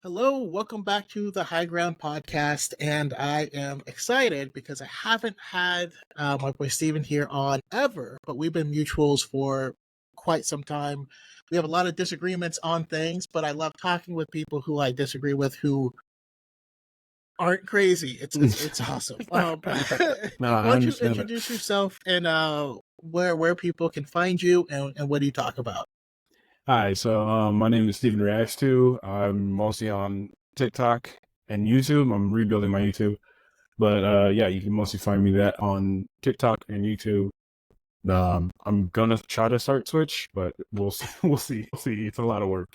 Hello, welcome back to the High Ground podcast, and I am excited because I haven't had my boy Steven here on ever, but we've been mutuals for quite some time. We have a lot of disagreements on things, but I love talking with people who I disagree with who aren't crazy. It's awesome. No, Why I don't you understand that. introduce yourself and where people can find you and what do you talk about? Hi, so my name is SteveReacts2. I'm mostly on TikTok and YouTube. I'm rebuilding my YouTube, but yeah, you can mostly find me that on TikTok and YouTube. I'm gonna try to start Twitch, but we'll see. We'll see. We'll see. It's a lot of work.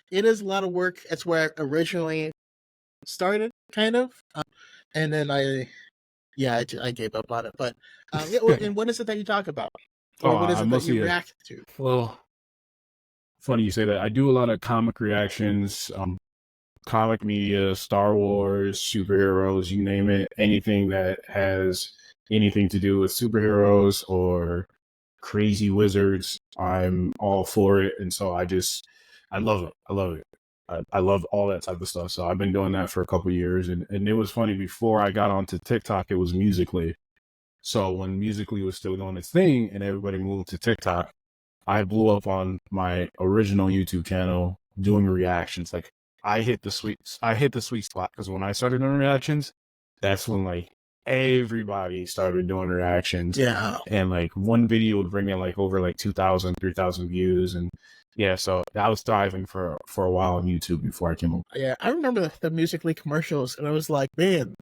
It is a lot of work. It's where I originally started, kind of, and then I gave up on it. But yeah, and what is it that you talk about, or Oh, what is I'm it that you mostly react to? well. Funny you say that. I do a lot of comic reactions, comic media, Star Wars, superheroes, you name it, anything that has anything to do with superheroes or crazy wizards, I'm all for it. And so I love it. I love it. I love all that type of stuff. So I've been doing that for a couple of years. And it was funny, before I got onto TikTok, it was Musically. So when Musically was still doing its thing and everybody moved to TikTok, I blew up on my original YouTube channel doing reactions. Like I hit the sweet spot, because when I started doing reactions, that's when like everybody started doing reactions, Yeah, and like one video would bring in like over like 2,000, 3,000 views, and yeah, so I was thriving for a while on YouTube before I came over. yeah. I remember the Musically commercials, and I was like, man,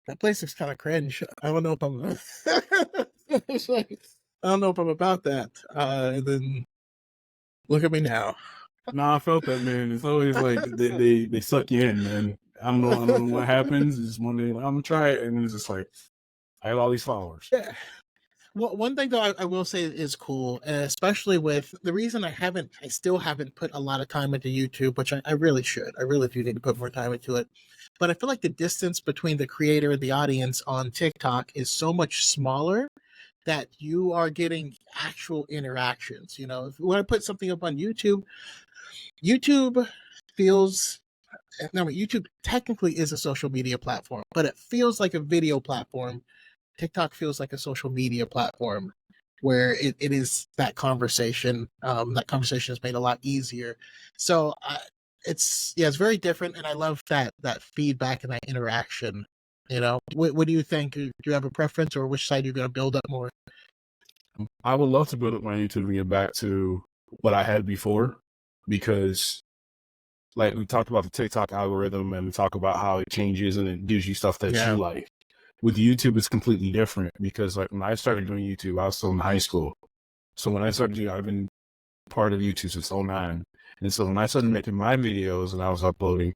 that place is kind of cringe. I don't know if I'm. It's like, I don't know if I'm about that. And then look at me now. Nah, I felt that, man. It's always like they suck you in, man. I don't know what happens. It's one day like, I'm gonna try it, and it's just like I have all these followers. Yeah. Well, one thing though I will say is cool, especially with the reason I still haven't put a lot of time into YouTube, which I really should. I really do need to put more time into it. But I feel like the distance between the creator and the audience on TikTok is so much smaller that you are getting actual interactions. You know, if when I put something up on YouTube, YouTube feels no, YouTube technically is a social media platform, but it feels like a video platform. TikTok feels like a social media platform where it is that conversation. That conversation is made a lot easier. So it's very different, and I love that feedback and that interaction. You know, what do you think? Do you have a preference, or which side you're going to build up more? I would love to build up my YouTube and get back to what I had before, because like we talked about the TikTok algorithm, and we talk about how it changes and it gives you stuff that you Yeah, like. With YouTube, it's completely different, because like when I started doing YouTube, I was still in high school. So when I started doing, I've been part of YouTube since '09. And so when I started making my videos and I was uploading,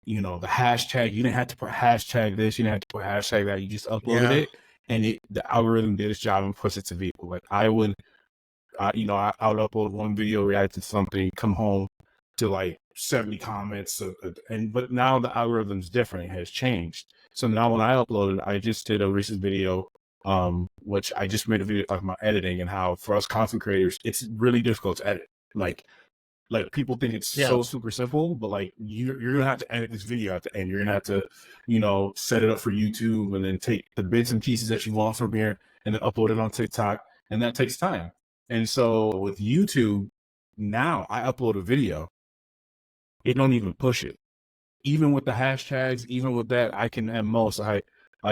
the hashtag, you didn't have to put hashtag this, you didn't have to put hashtag that, you just uploaded yeah, it, and the algorithm did its job and puts it to people. Like I would upload one video, react to something, come home to like 70 comments, but now the algorithm's different. It has changed. So now when I uploaded, I just did a recent video, which I just made a video talking about editing and how for us content creators, it's really difficult to edit. Like people think it's yeah, so super simple, but like you're gonna have to edit this video at the end. You're gonna have to, set it up for YouTube, and then take the bits and pieces that you want from here and then upload it on TikTok, and that takes time. And so with YouTube, now I upload a video, it don't even push it. Even with the hashtags, even with that, I can at most I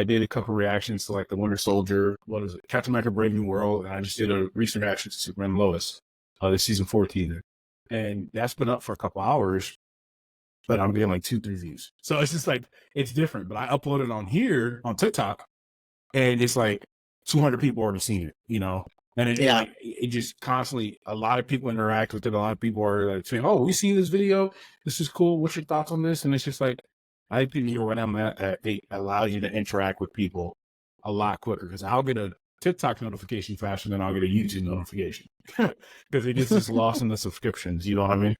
did a couple reactions to like the Winter Soldier, what is it, Captain America: Brave New World, and I just did a recent reaction to Superman and Lois, the season 4 teaser, and that's been up for a couple hours, but I'm getting like 2-3 views. So it's just like it's different. But I upload it on here on TikTok, and it's like 200 people already seen it. And yeah. it just constantly, a lot of people interact with it. A lot of people are like saying, "Oh, we see this video. This is cool. What's your thoughts on this?" And it's just like, I think you're when I'm at that it allows you to interact with people a lot quicker, because I'll get a TikTok notification faster than I'll get a YouTube notification, because it gets just lost in the subscriptions. You know what I mean?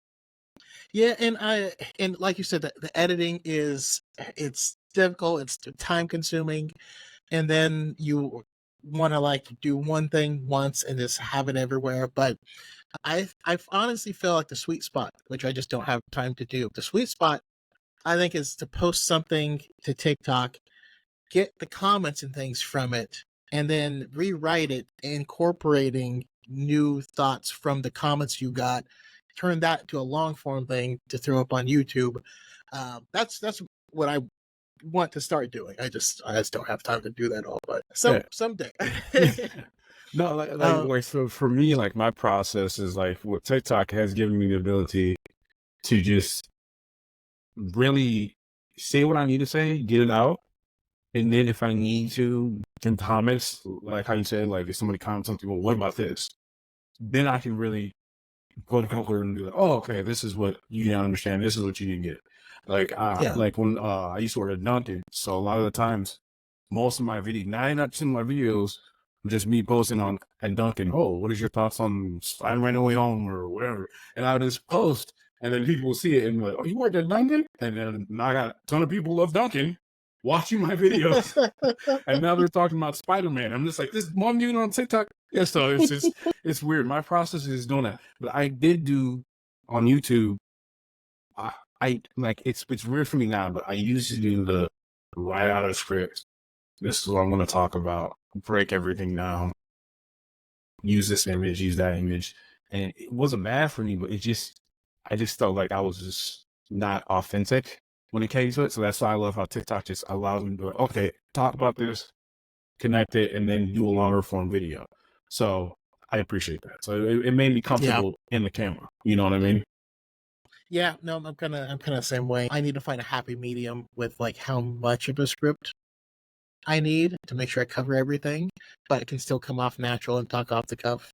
Yeah, and like you said, the editing it's difficult, it's time consuming, and then you want to like do one thing once and just have it everywhere. But I honestly feel like the sweet spot, which I just don't have time to do. The sweet spot, I think, is to post something to TikTok, get the comments and things from it, and then rewrite it, incorporating new thoughts from the comments you got, turn that to a long form thing to throw up on YouTube. That's what I want to start doing. I just don't have time to do that all, but Yeah. someday. No, like so for me, like my process is like what TikTok has given me the ability to just really say what I need to say, get it out. And then if I need to, in comments, like how you said, like if somebody comments something, well, what about this? Then I can really go to comfort and be like, oh, okay, this is what you didn't understand. This is what you didn't get. Yeah. Like when I used to work at Dunkin', so a lot of the times, most of my videos, 99% of my videos, were just me posting on at Dunkin'. Oh, what is your thoughts on Spider-Man No Way Home or whatever? And I would just post, and then people will see it and be like, oh, you worked at Dunkin'? And then I got a ton of people who love Dunkin' watching my videos. And now they're talking about Spider-Man. I'm just like, this one dude on TikTok. Yeah, so it's just, it's weird. My process is doing that. But I did do on YouTube, I like, it's weird for me now, but I used to do the write out a script. This is what I'm going to talk about. Break everything down. Use this image, use that image. And it wasn't bad for me, but I just felt like I was just not authentic when it came to it. So that's why I love how TikTok just allows me to, okay, talk about this, connect it, and then do a longer form video. So I appreciate that. So it made me Yeah. comfortable in the camera. You know what I mean? Yeah, no, I'm kind of the same way. I need to find a happy medium with like how much of a script I need to make sure I cover everything, but it can still come off natural and talk off the cuff.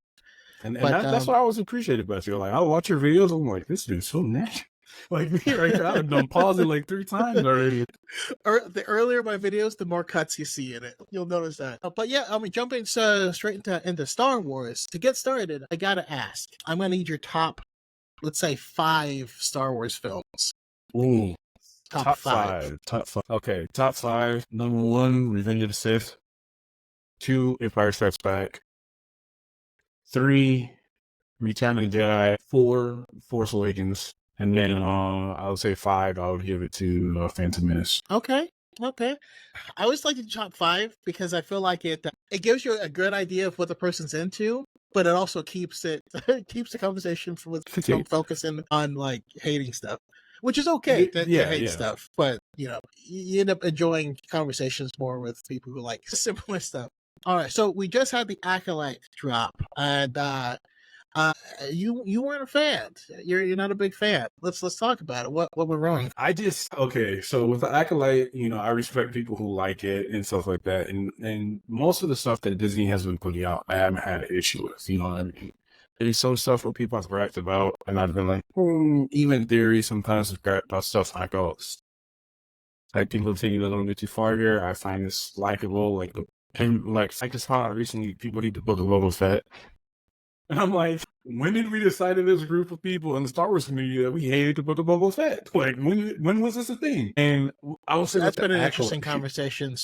And But that's what I always appreciated about you. Like I watch your videos, I'm like, this dude's so natural. Like me right there, I've done pause it like 3 times already. the earlier my videos, the more cuts you see in it. You'll notice that. But yeah, I mean, jumping straight into Star Wars. To get started, I gotta ask. I'm gonna need your top, let's say, 5 Star Wars films. Ooh, Top 5. Top 5. Okay, top 5. Number 1, Revenge of the Sith. 2, Empire Strikes Back. 3, Return of the Jedi. 4, Force Awakens. And then I would say 5, I would give it to Phantom Menace. Okay. Okay. I always like the top 5 because I feel like it gives you a good idea of what the person's into, but it also keeps it keeps the conversation from focusing on like hating stuff, which is okay to hate stuff, but you end up enjoying conversations more with people who like similar stuff. All right, so we just had the Acolyte drop, and you weren't a fan. You're not a big fan. Let's talk about it. What went wrong? Okay, so with the Acolyte, I respect people who like it and stuff like that. And most of the stuff that Disney has been putting out, I haven't had an issue with, you know what I mean? There's some stuff where people have bragged about, and I've been like, even theory sometimes have bragged about stuff like, oh, like people have taken it a little bit too far here. I find this likable, I just found recently people need to book a Boba Fett. And I'm like, when did we decide in this group of people in the Star Wars community that we hated to put the Boba Fett? Like, when was this a thing? And I will say that's been an interesting conversation.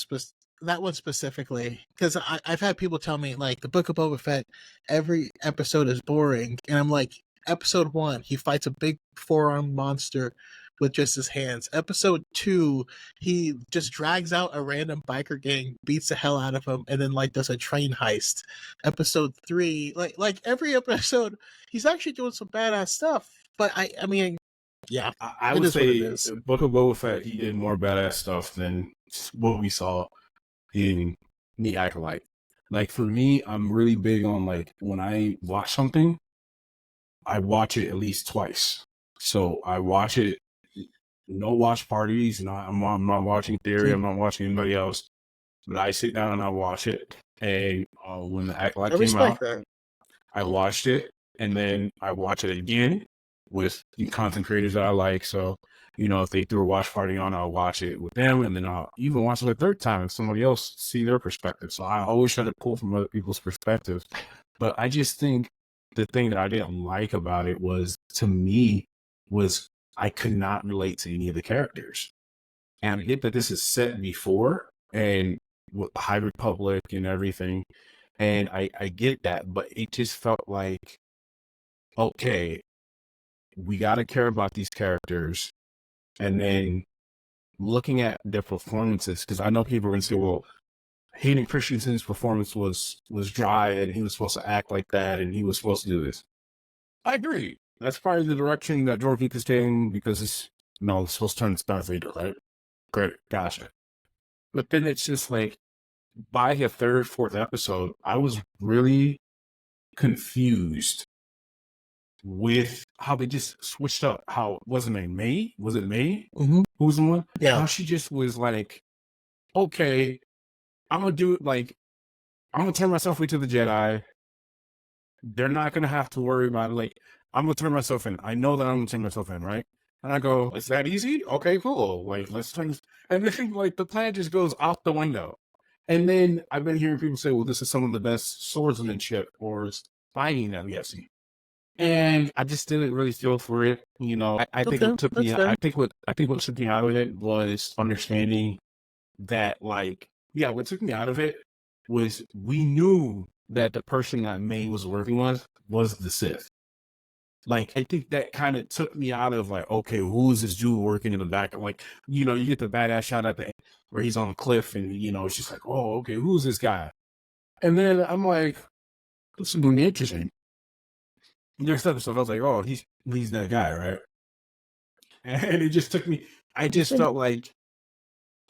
That one specifically, because I've had people tell me like the Book of Boba Fett, every episode is boring, and I'm like, episode 1, he fights a big 4-armed monster with just his hands. Episode 2, he just drags out a random biker gang, beats the hell out of him, and then like does a train heist. Episode 3, like every episode, he's actually doing some badass stuff. But I mean, yeah, I would say Book of Boba Fett, he did more badass stuff than what we saw in the Acolyte. Like for me, I'm really big on like when I watch something, I watch it at least twice. So I watch it, no watch parties. I'm not watching theory. I'm not watching anybody else. But I sit down and I watch it. And when the Acolyte came out, I watched it, and then I watch it again with the content creators that I like. So, if they threw a watch party on, I'll watch it with them, and then I'll even watch it a third time if somebody else see their perspective. So I always try to pull from other people's perspectives. But I just think the thing that I didn't like about it was, to me, was I could not relate to any of the characters. And I get that this is set before and with High Republic and everything. And I get that, but it just felt like okay, we got to care about these characters. And then looking at their performances, because I know people are going to say, well, Hayden Christensen's performance was dry and he was supposed to act like that and he was supposed to do this. I agree. That's probably the direction that George Lucas taking because it's supposed to turn Darth Vader, right? Great, gotcha. But then it's just like by the third, fourth episode, I was really confused with how they just switched up. How was it named May? Was it May? Mm-hmm. Who was the one? Yeah. How she just was like, okay, I'm gonna do it. Like I'm gonna turn myself into the Jedi. They're not gonna have to worry about it. Like I'm gonna turn myself in. I know that I'm gonna turn myself in, right? And I go, is that easy? Okay, cool. Like let's turn. And then like the plan just goes out the window. And then I've been hearing people say, well, this is some of the best swordsmanship or fighting that we have seen. And I just didn't really feel for it. I think what took me, I think what took me out of it was understanding that, like, yeah, what took me out of it was we knew that the person that May was working with was the Sith. Like, I think that kind of took me out of like, okay, who's this dude working in the back? Like, you get the badass shot at the end where he's on a cliff and, it's just like, oh, okay, who's this guy? And then I'm like, this is going to be interesting. Next episode, I was like, oh, he's that guy, right? And it just took me, I just felt like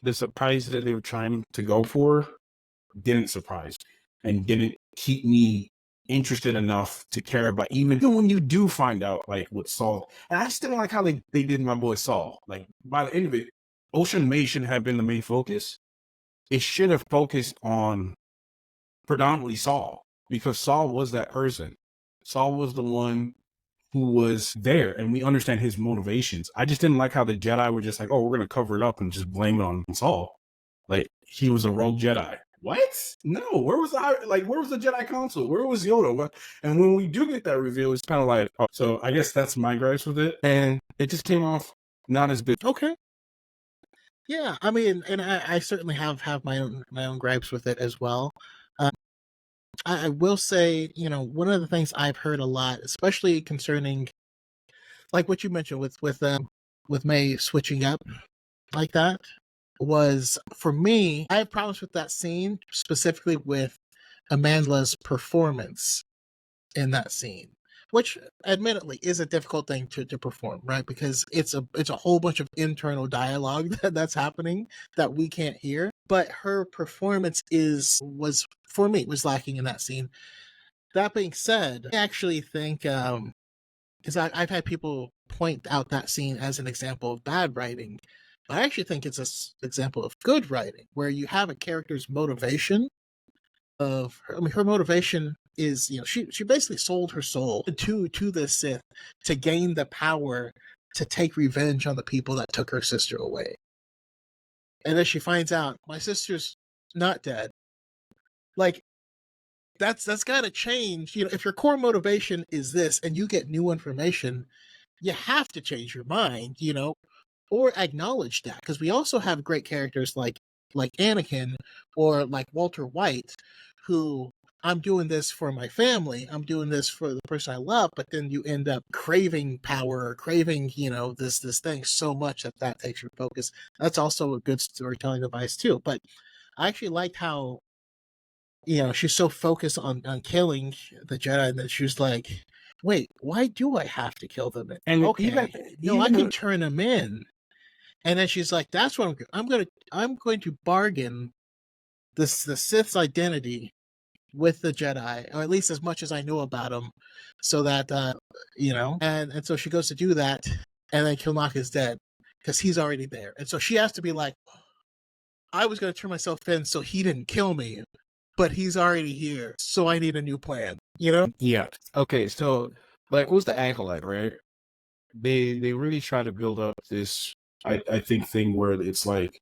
the surprise that they were trying to go for didn't surprise and didn't keep me interested enough to care about, even when you do find out like what Saul, and I still like how they did my boy Saul. Like by the end of it, Ocean May shouldn't have been the main focus. It should have focused on predominantly Saul, because Saul was that person. Saul was the one who was there, and we understand his motivations. I just didn't like how the Jedi were just like, oh, we're going to cover it up and just blame it on Saul. Like, he was a rogue Jedi. What? No, where was the Jedi Council? Where was Yoda? And when we do get that reveal, it's kind of like, oh. So I guess that's my gripes with it. And it just came off not as big. Okay. Yeah, I mean, and I certainly have my own gripes with it as well. I will say, one of the things I've heard a lot, especially concerning, like what you mentioned with May switching up like that, was for me. I have problems with that scene, specifically with Amanda's performance in that scene, which admittedly is a difficult thing to perform, right? Because it's a whole bunch of internal dialogue that's happening that we can't hear. But her performance was for me was lacking in that scene. That being said, I actually think because I've had people point out that scene as an example of bad writing. I actually think it's an example of good writing, where you have a character's motivation her motivation is, she basically sold her soul to the Sith to gain the power to take revenge on the people that took her sister away. And then she finds out my sister's not dead. Like, that's got to change. If your core motivation is this and you get new information, you have to change your mind, or acknowledge that, because we also have great characters like Anakin or like Walter White, who, I'm doing this for my family, I'm doing this for the person I love, but then you end up craving power or craving, this thing so much that takes your focus. That's also a good storytelling device too. But I actually liked how, she's so focused on killing the Jedi, and then she was like, wait, why do I have to kill them? And okay, I can turn them in. And then she's like, that's what I'm going to bargain the Sith's identity with the Jedi, or at least as much as I know about them, so that and so she goes to do that, and then Kilnock is dead because he's already there, and so she has to be like, I was going to turn myself in so he didn't kill me, but he's already here, so I need a new plan. Yeah. Okay. So, like, who's the Acolyte, right? They really try to build up this, I think, thing where it's like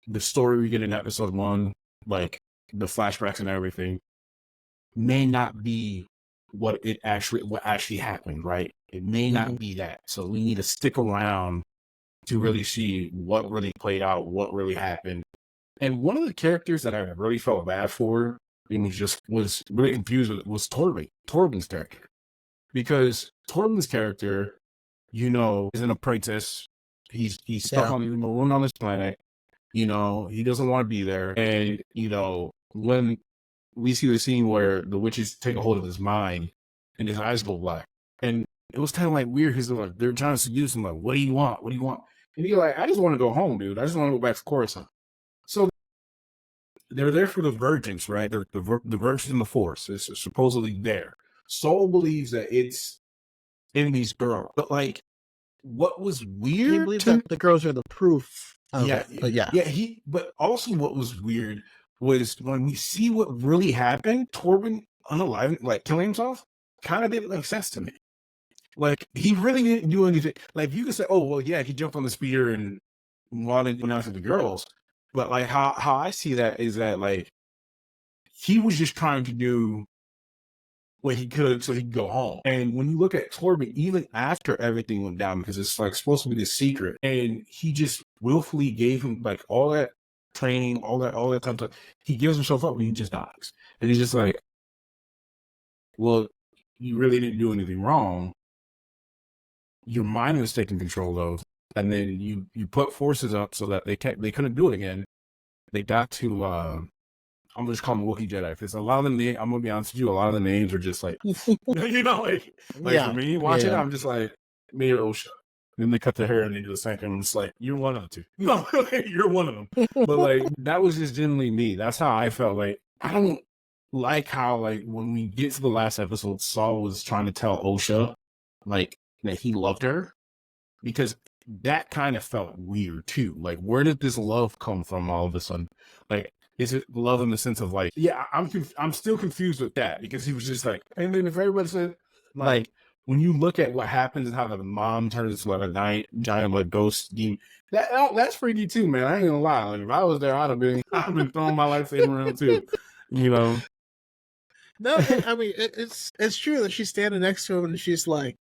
the story we get in episode 1, like the flashbacks and everything, may not be what actually happened, right? It may not be that. So we need to stick around to really see what really played out, what really happened. And one of the characters that I really felt bad for and was really confused with was Torben's character. because Tormund's character, is an apprentice. He's stuck Yeah. on alone on this planet. He doesn't want to be there. And, when we see the scene where the witches take a hold of his mind and his eyes go black. And it was kind of like weird because they're trying to seduce him. Like, what do you want? What do you want? And he's like, I just want to go home, dude. I just want to go back to Coruscant. So they're there for the virgins, right? They're the virgins in the Force. It's supposedly there. Soul believes that it's in these girls. But like, what was weird? He believes that the girls are the proof of Yeah, it. But yeah. But also what was weird was when we see what really happened, Torben unalive, like killing himself, kind of didn't make sense to me. Like, he really didn't do anything. Like, you could say, oh, well, yeah, he jumped on the spear and went after the girls. But like, how I see that is that, like, he was just trying to do what he could so he could go home. And when you look at Torben, even after everything went down, because it's like supposed to be the secret, and he just willfully gave him like all that training, all that type of stuff, he gives himself up and he just dies. And he's just like, well, you really didn't do anything wrong. Your mind was taking control of, and then you put forces up so that they couldn't do it again. They got to I'm just calling them Wookiee Jedi because a lot of them, I'm gonna be honest with you, a lot of the names are just like, like Yeah. for me watching it, Yeah. I'm just like Mayor Osha. Then they cut their hair and they do the same thing. I'm just like, you're one of the two. No, you're one of them. But like, that was just generally me. That's how I felt. Like, I don't like how, like, when we get to the last episode, Saul was trying to tell Osha like that he loved her, because that kind of felt weird too. Like, where did this love come from all of a sudden? Like, is it love in the sense of like, yeah, I'm still confused with that, because he was just like, and then if everybody said, like, when you look at what happens and how the mom turns into like a giant like ghost demon, that's freaky too, man. I ain't gonna lie. Like, if I was there, I'd have been throwing my lightsaber around too, No, I mean it's true that she's standing next to him and she's like,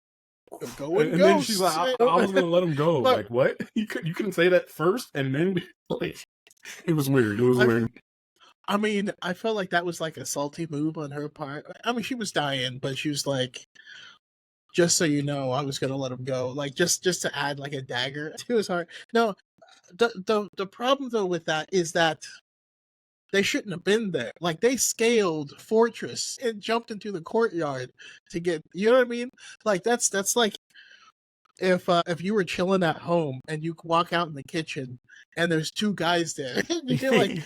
"Go and then she's like, I was gonna let him go. But, like, what? You couldn't say that first, and then like, it was weird. It was weird. I mean, I felt like that was like a salty move on her part. I mean, she was dying, but she was like, just so you know, I was gonna let him go. Like, just to add like a dagger to his heart. No, the problem though with that is that they shouldn't have been there. Like, they scaled fortress and jumped into the courtyard to get, you know what I mean? Like, that's like if you were chilling at home and you walk out in the kitchen and there's two guys there, you're like,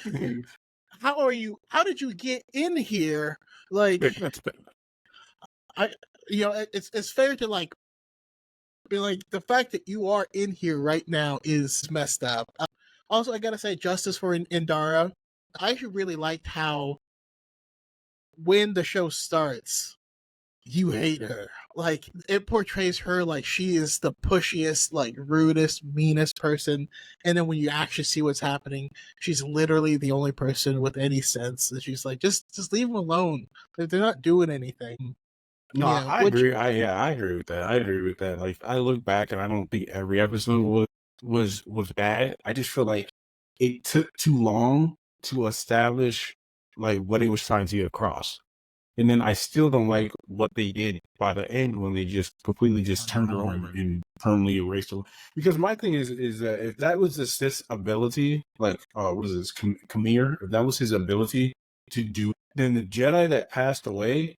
how did you get in here? Like, it's fair to like be like, the fact that you are in here right now is messed up. Also, I gotta say, justice for Indara. I actually really liked how when the show starts, you hate her. Like, it portrays her like she is the pushiest, like, rudest, meanest person. And then when you actually see what's happening, she's literally the only person with any sense. And she's like, just leave them alone. They're not doing anything. No, I agree. I agree with that. I agree with that. Like, I look back and I don't think every episode was bad. I just feel like it took too long to establish like what it was trying to get across. And then I still don't like what they did by the end when they just completely just turned her over and permanently erased her. Because my thing is that if that was the Sith's ability, like, what is this, Khmer? If that was his ability to do, then the Jedi that passed away,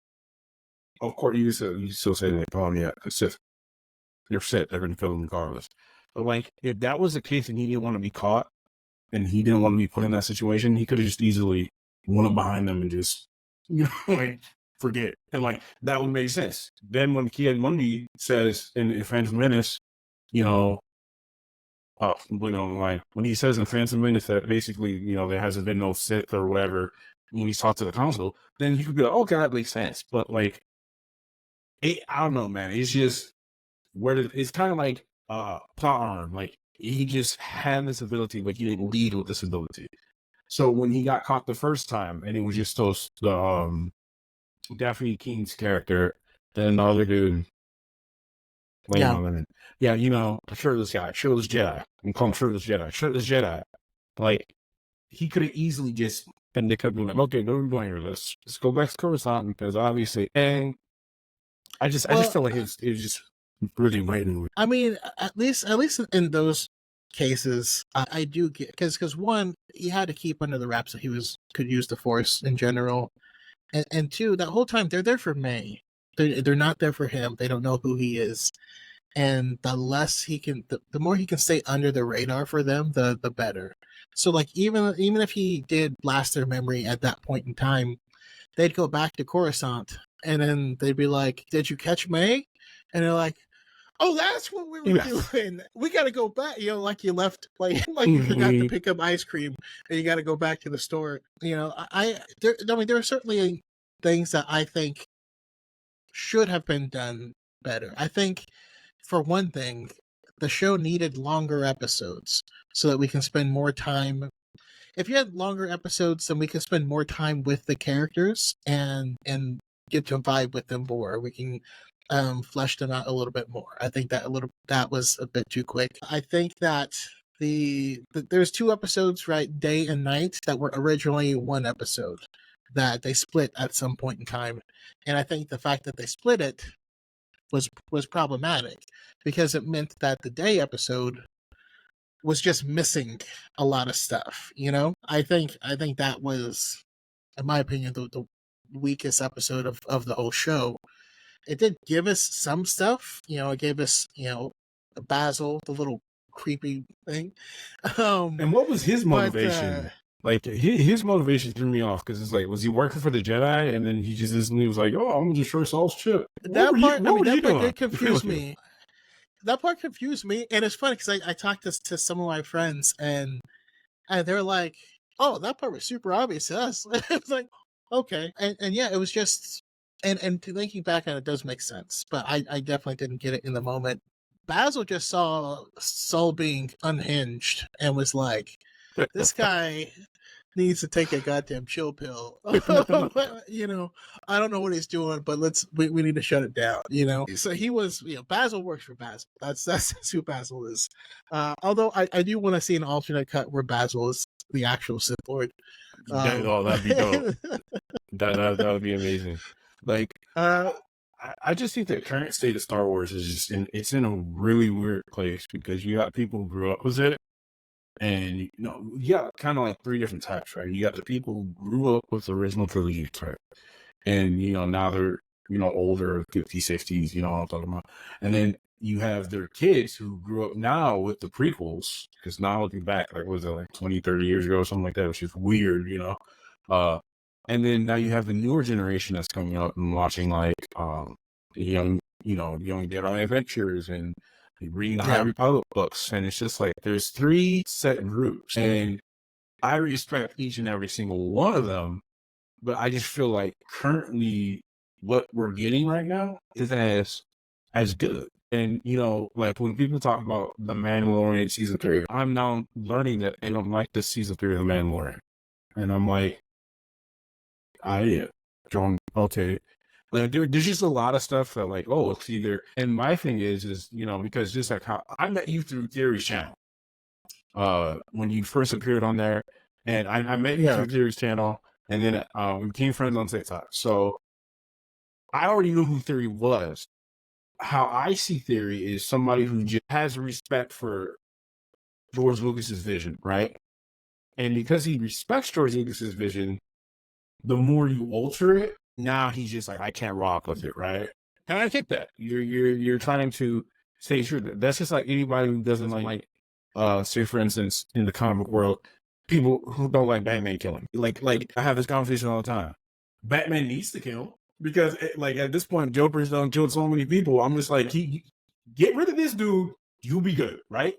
of course, you still say that, yeah, Sith, they're Sith, they're going to kill them regardless. But like, if that was the case and he didn't want to be caught and he didn't want to be put in that situation, he could have just easily went up behind them and just, like, forget. And like, that would make sense. Then when Kid Mundi says in Phantom Menace, like, when he says in Phantom Menace that basically, there hasn't been no Sith or whatever when he's talked to the council, then you could be like, okay, that makes sense. But like, I don't know, man. It's just it's kind of like plot arm. Like, he just had this ability, but he didn't lead with this ability. So when he got caught the first time, and it was just the Daphne Keen's character, then another dude. Shirtless guy, shirtless Jedi. I'm calling him shirtless Jedi. Like, he could have easily just, and they could be like, okay, no, we're going here. Let's go back to Coruscant, because obviously, and I just Well, feel like it was just really waiting. I mean, at least in those cases, I do get because one, he had to keep under the wraps that he was could use the force in general, and two, that whole time they're there for May. They're not there for him. They don't know who he is, and the less he can, the more he can stay under the radar for them, the better. So like even if he did blast their memory at that point in time, they'd go back to Coruscant, and then they'd be like, "Did you catch May?" And they're like, "Oh, that's what we were Yes. doing. We got to go back." Like you left, like you forgot to Mhm. pick up ice cream, and you got to go back to the store. I mean, there are certainly things that I think should have been done better. I think, for one thing, the show needed longer episodes so that we can spend more time. If you had longer episodes, then we can spend more time with the characters and get to vibe with them more. We can flesh them out a little bit more. I think that was a bit too quick. I think that there's two episodes, right, day and night, that were originally one episode that they split at some point in time, and I think the fact that they split it was problematic because it meant that the day episode was just missing a lot of stuff. I think that was, in my opinion, the weakest episode of the whole show. It did give us some stuff. It gave us Basil, the little creepy thing. And what was his But motivation? Like his motivation threw me off because it's like, was he working for the Jedi? And then he just instantly was like, "Oh, I'm gonna destroy Saul's ship." What were that you? part, I What mean, were that you part doing? did confuse me. That part confused me, and it's funny because I talked to some of my friends, and they're like, "Oh, that part was super obvious to us." It's like, okay, and yeah, it was just, and thinking back on it does make sense, but I definitely didn't get it in the moment. Basil just saw Saul being unhinged and was like, "This guy needs to take a goddamn chill pill." you know, I don't know what he's doing, but we need to shut it down. So he was, Basil works for Basil. That's who Basil is. Although I do want to see an alternate cut where Basil is the actual Sith Lord. Oh, that'd be dope. That would be amazing. Like, uh, I just think the current state of Star Wars is just it's in a really weird place because you got people who grew up with it, and you got kind of like three different types, right? You got the people who grew up with the original trilogy, right? And now they're older, 50s, 60s, you know what I'm talking about. And then you have their kids who grew up now with the prequels, because now looking back, like, was it like 20, 30 years ago or something like that, which is weird. uh and then now you have the newer generation that's coming up and watching like the young Jedi Adventures and reading the High yeah, Republic books, and it's just like there's three set groups, and I respect each and every single one of them, but I just feel like currently what we're getting right now is as good. And like when people talk about the Mandalorian season 3, I'm now learning that they don't like the season 3 of the Mandalorian, and I'm like, I John, okay. Like, there's just a lot of stuff that, like, oh, it's either. And my thing is because just like how I met you through Theory's channel, when you first appeared on there, and I met you yeah, through Theory's channel, and then we became friends on TikTok. So I already knew who Theory was. How I see Theory is somebody who just has respect for George Lucas's vision, right? And because he respects George Lucas's vision, the more you alter it, now he's just like, I can't rock with it, right? And I get that. You're trying to say sure that's just like anybody who doesn't like say for instance in the comic world, people who don't like Batman killing. Like I have this conversation all the time. Batman needs to kill because like at this point Joker's done killed so many people. I'm just like, get rid of this dude, you'll be good, right?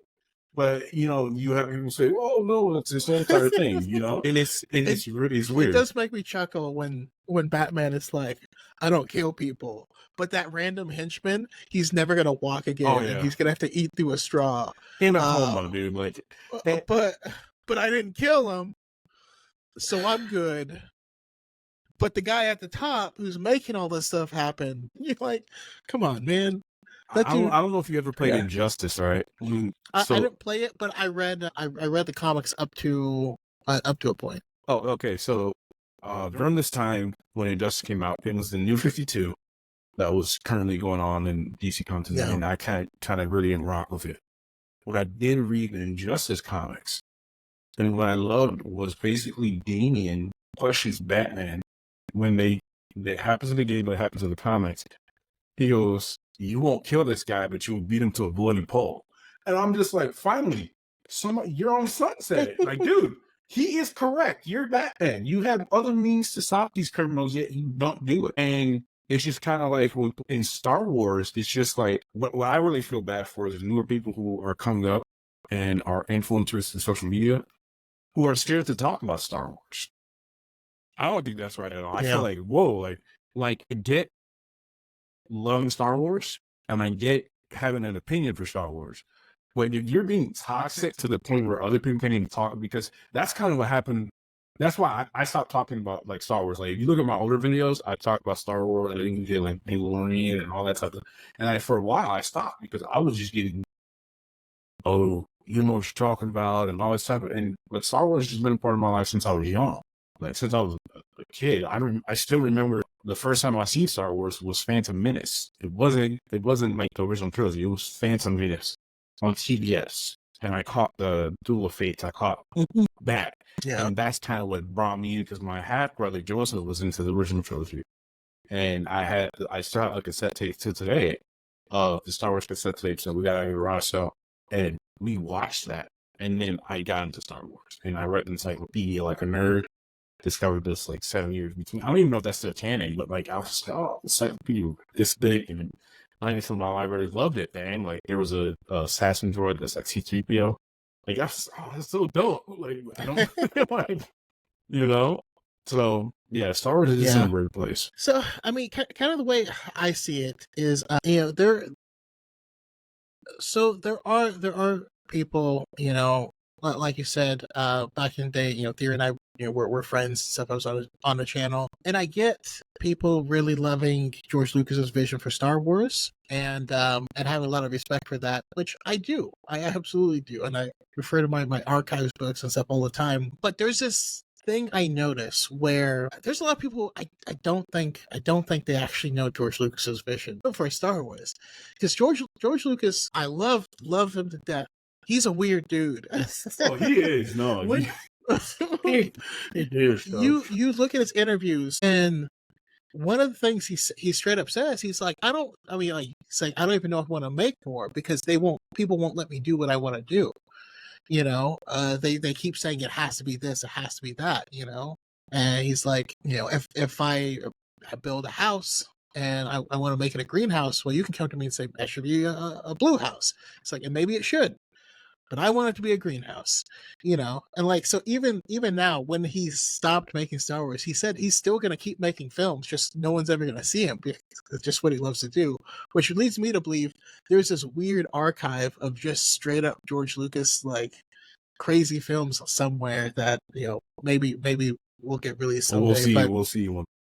But you have people say, "Oh no, it's this entire thing," and it it's it weird. does make me chuckle when Batman is like, "I don't kill people," but that random henchman, he's never gonna walk Oh again, and yeah, he's gonna have to eat through a straw. in a Uh, coma, dude. Like, that, but I didn't kill him, so I'm good. But the guy at the top who's making all this stuff happen, you're like, come on, man. That dude. I don't know if you ever played Yeah, Injustice, right? I So, didn't play it, but I read the comics up to a point. oh, okay. So, during this time when Injustice came out, it was the New 52. that was currently going on in DC content, Yeah. and I kind of really didn't rock with it. What I did read in Injustice comics, and what I loved was basically Damian questions Batman when that happens in the game, that happens in the comics. He goes, "You won't kill this guy, but you'll beat him to a bloody pulp." And I'm just like, finally, somebody, your own son said it. Like, dude, he is correct. You're Batman. You have other means to stop these criminals, yet you don't do it. And it's just kind of like in Star Wars, it's just like what I really feel bad for is newer people who are coming up and are influencers in social media who are scared to talk about Star Wars. I don't think that's right at all. I feel like, whoa, like I get loving Star Wars and I get having an opinion for Star Wars. But if you're being toxic to the point where other people can't even talk, because that's kind of what happened. That's why I stopped talking about like Star Wars. Like if you look at my older videos, I talk about Star Wars, I didn't get like Mandalorian and all that stuff. And for a while I stopped because I was just getting, oh, you know what you're talking about and all this stuff. But Star Wars has been a part of my life since I was young. Like since I was a kid, I still remember the first time I seen Star Wars was Phantom Menace. It wasn't like the original trilogy. It was Phantom Menace on CBS, and I caught the Duel of Fates. I caught that, and that's kind of what brought me in because my half brother Joseph was into the original trilogy, and I still have a cassette tape to today of the Star Wars cassette tapes, and we got a garage sale, and we watched that, and then I got into Star Wars, and I read the encyclopedia like a nerd. Discovered this like 7 years between. I don't even know if that's still canon, but like I was just like, oh, encyclopedia this big, and I think some of my libraries loved it, man. Like there was a assassin droid that's like C3PO. Like that's so dope. Like I don't like, you know. So yeah, Star Wars is in a weird place. So I mean, kind of the way I see it is, there are people, like you said, back in the day, Theory and I, we're friends and stuff. I was on the channel, and I get people really loving George Lucas's vision for Star Wars, and having a lot of respect for that, which I do. I absolutely do, and I refer to my archives books and stuff all the time. But there's this thing I notice where there's a lot of people I don't think they actually know George Lucas's vision for Star Wars, because George Lucas, I love him to death. He's a weird dude. Oh, he is. No, he is. You look at his interviews, and one of the things he straight up says, he's like, I don't even know if I want to make more because people won't let me do what I want to do. They keep saying it has to be this, it has to be that, and he's like, if I build a house and I want to make it a greenhouse, well, you can come to me and say that should be a blue house. It's like, and maybe it should, but I want it to be a greenhouse, and like, so even now, when he stopped making Star Wars, he said he's still going to keep making films, just no one's ever going to see him because it's just what he loves to do, which leads me to believe there's this weird archive of just straight up George Lucas, like, crazy films somewhere that, maybe we'll get released someday. We'll see. When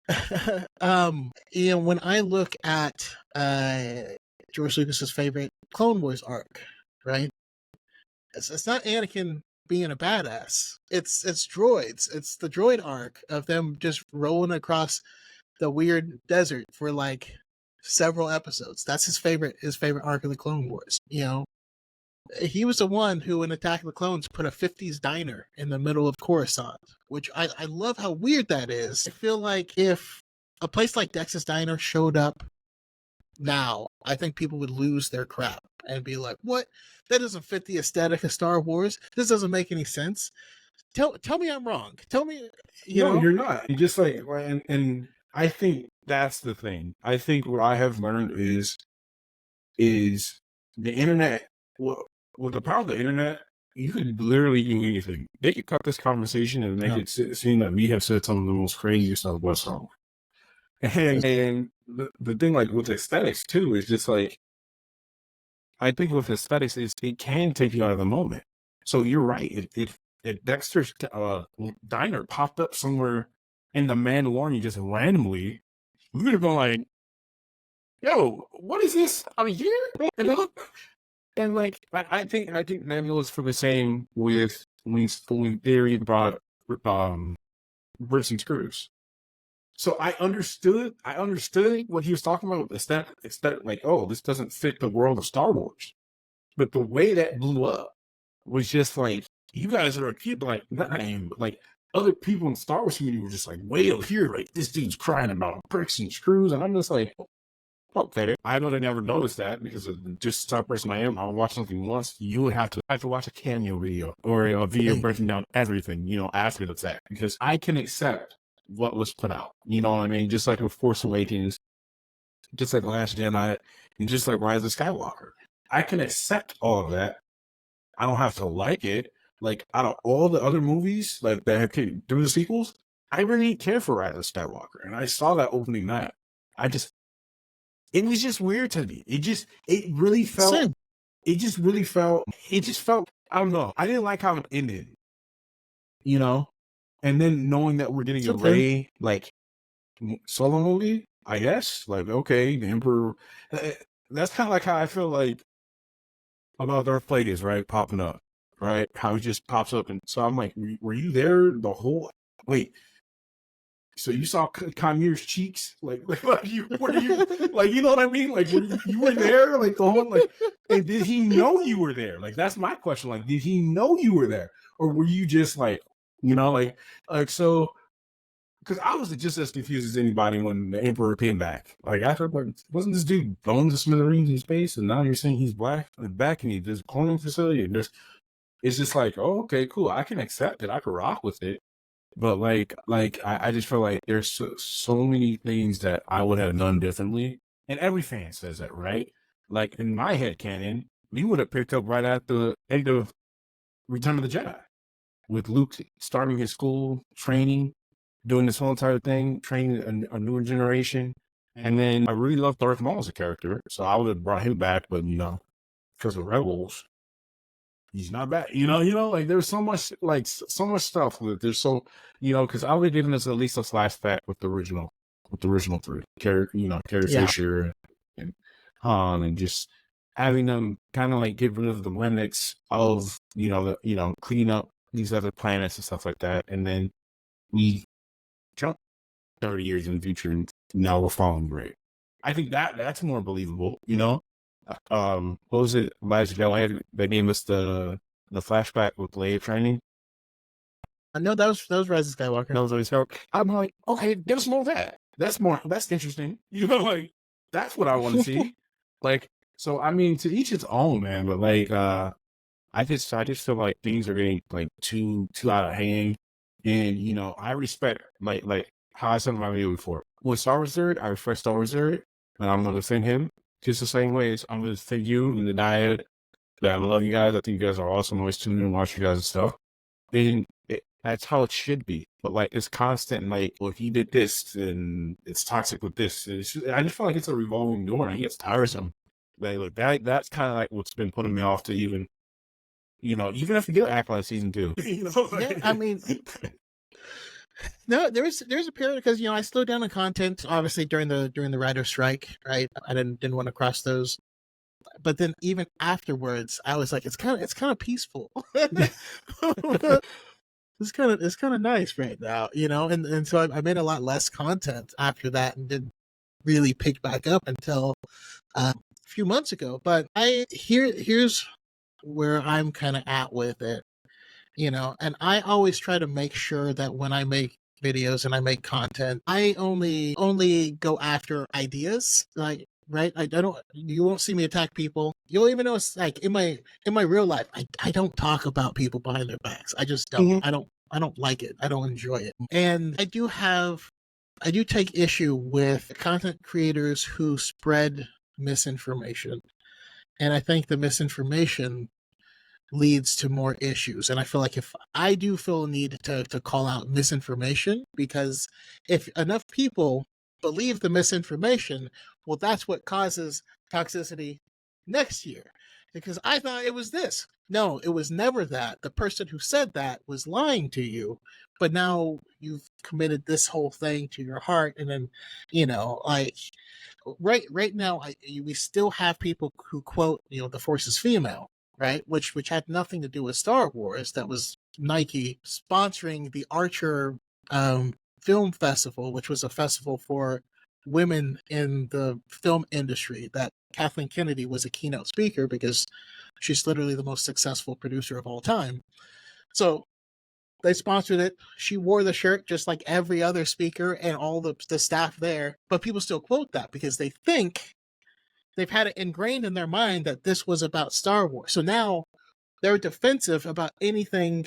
I look at George Lucas's favorite Clone Wars arc, right? It's not Anakin being a badass. It's droids. It's the droid arc of them just rolling across the weird desert for like several episodes. That's his favorite arc of the Clone Wars. He was the one who, in Attack of the Clones, put a 50s diner in the middle of Coruscant, which I love how weird that is. I feel like if a place like Dex's Diner showed up now, I think people would lose their crap and be like, what? That doesn't fit the aesthetic of Star Wars. This doesn't make any sense. Tell me I'm wrong. Tell me, No, you're not. You just like, and I think that's the thing. I think what I have learned is the internet. Well, with the power of the internet, you could literally do anything. They could cut this conversation and make it seem that we have said some of the most crazy stuff about Star Wars. And the thing, like with aesthetics too, is just like, I think with aesthetics, it can take you out of the moment. So you're right. If Dexter's diner popped up somewhere in the Mandalorian just randomly, we would have been like, "Yo, what is this out here?" You know? And like, I think Nebula's for the same with when Theory brought Brits and Screws. So I understood what he was talking about. It's that like, oh, this doesn't fit the world of Star Wars. But the way that blew up was just like, you guys are a kid, like, not name, but like other people in the Star Wars community were just like way up here, like this dude's crying about bricks and screws, and I'm just like, okay. I would have never noticed that because of just the type of person I am. I'll watch something once, you would have to watch a cameo video or a video breaking down everything, after the fact, because I can accept what was put out. You know what I mean? Just like with Force Awakens, just like Last Jedi, and just like Rise of Skywalker. I can accept all of that. I don't have to like it. Like, out of all the other movies like that have came through the sequels, I really didn't care for Rise of Skywalker. And I saw that opening night. It was just weird to me. It really felt, Same. I don't know. I didn't like how it ended, and then knowing that we're getting a Rey, like, solo movie, I guess, like, okay, the Emperor, that's kind of like how I feel like about Darth Plagueis, right? Popping up, right? How he just pops up. And so I'm like, were you there the whole, wait, so you saw Kymir's cheeks? Like you know what I mean? Like, you were there, like, the whole, like, and did he know you were there? Like, that's my question. Like, did he know you were there? Or were you just like, so, because I was just as confused as anybody when the Emperor came back. Like, I thought, like, wasn't this dude blown to smithereens in space? And now you're saying he's black and back and he's a cloning facility. And it's just like, oh, okay, cool. I can accept it. I can rock with it. But I just feel like there's so many things that I would have done differently. And every fan says that, right? Like, in my head canon, we would have picked up right at the end of Return of the Jedi with Luke starting his school, training, doing this whole entire thing, training a newer generation. And then I really love Darth Maul as a character, so I would have brought him back, but because of Rebels, he's not back. Like, there's so much, like, so much stuff with it. There's so, because I would have given us at least a flashback with the original three Carrie Fisher and Han, and just having them kind of like get rid of the limits of clean up these other planets and stuff like that, and then we jump 30 years in the future and now we're following Grey. I think that's more believable, what was it last Jedi? They gave us the flashback with Leia training. No, that was Rise of Skywalker. That was always I'm like, okay, give us more of that. That's interesting. Like, that's what I want to see. Like, so I mean, to each its own, man. But like, I just feel like things are getting like too out of hand. And I respect like how I said in my video before. With Star Wars Nerd, I respect Star Wars Nerd, and I'm gonna defend him just the same way as I'm gonna defend you and the diet. That I love you guys. I think you guys are awesome. I always tune in and watch you guys and stuff. And that's how it should be. But like, it's constant. Like, well, if he did this, and it's toxic with this. I just feel like it's a revolving door, and it gets tiresome. Like, look, that's kind of like what's been putting me off to even if you get Acolyte season 2. Yeah, I mean, no, there's a period because I slowed down the content obviously during the writer's strike, right? I didn't want to cross those, but then even afterwards, I was like, it's kind of peaceful. It's kind of nice right now, and so I made a lot less content after that and didn't really pick back up until a few months ago. But here's where I'm kind of at with it, and I always try to make sure that when I make videos and I make content, I only go after ideas, like, right? You won't see me attack people. You'll even notice, like, in my real life, I don't talk about people behind their backs. I just don't. Mm-hmm. I don't like it. I don't enjoy it. And I do take issue with content creators who spread misinformation. And I think the misinformation leads to more issues. And I feel like if I do feel a need to call out misinformation, because if enough people believe the misinformation, well, that's what causes toxicity next year. Because I thought it was this. No, it was never that. The person who said that was lying to you, but now you've committed this whole thing to your heart. And then, like, right now, we still have people who quote, the Force is female, right? Which had nothing to do with Star Wars. That was Nike sponsoring the Archer Film Festival, which was a festival for women in the film industry, that Kathleen Kennedy was a keynote speaker because she's literally the most successful producer of all time. So they sponsored it. She wore the shirt just like every other speaker and all the staff there. But people still quote that because they think they've had it ingrained in their mind that this was about Star Wars. So now they're defensive about anything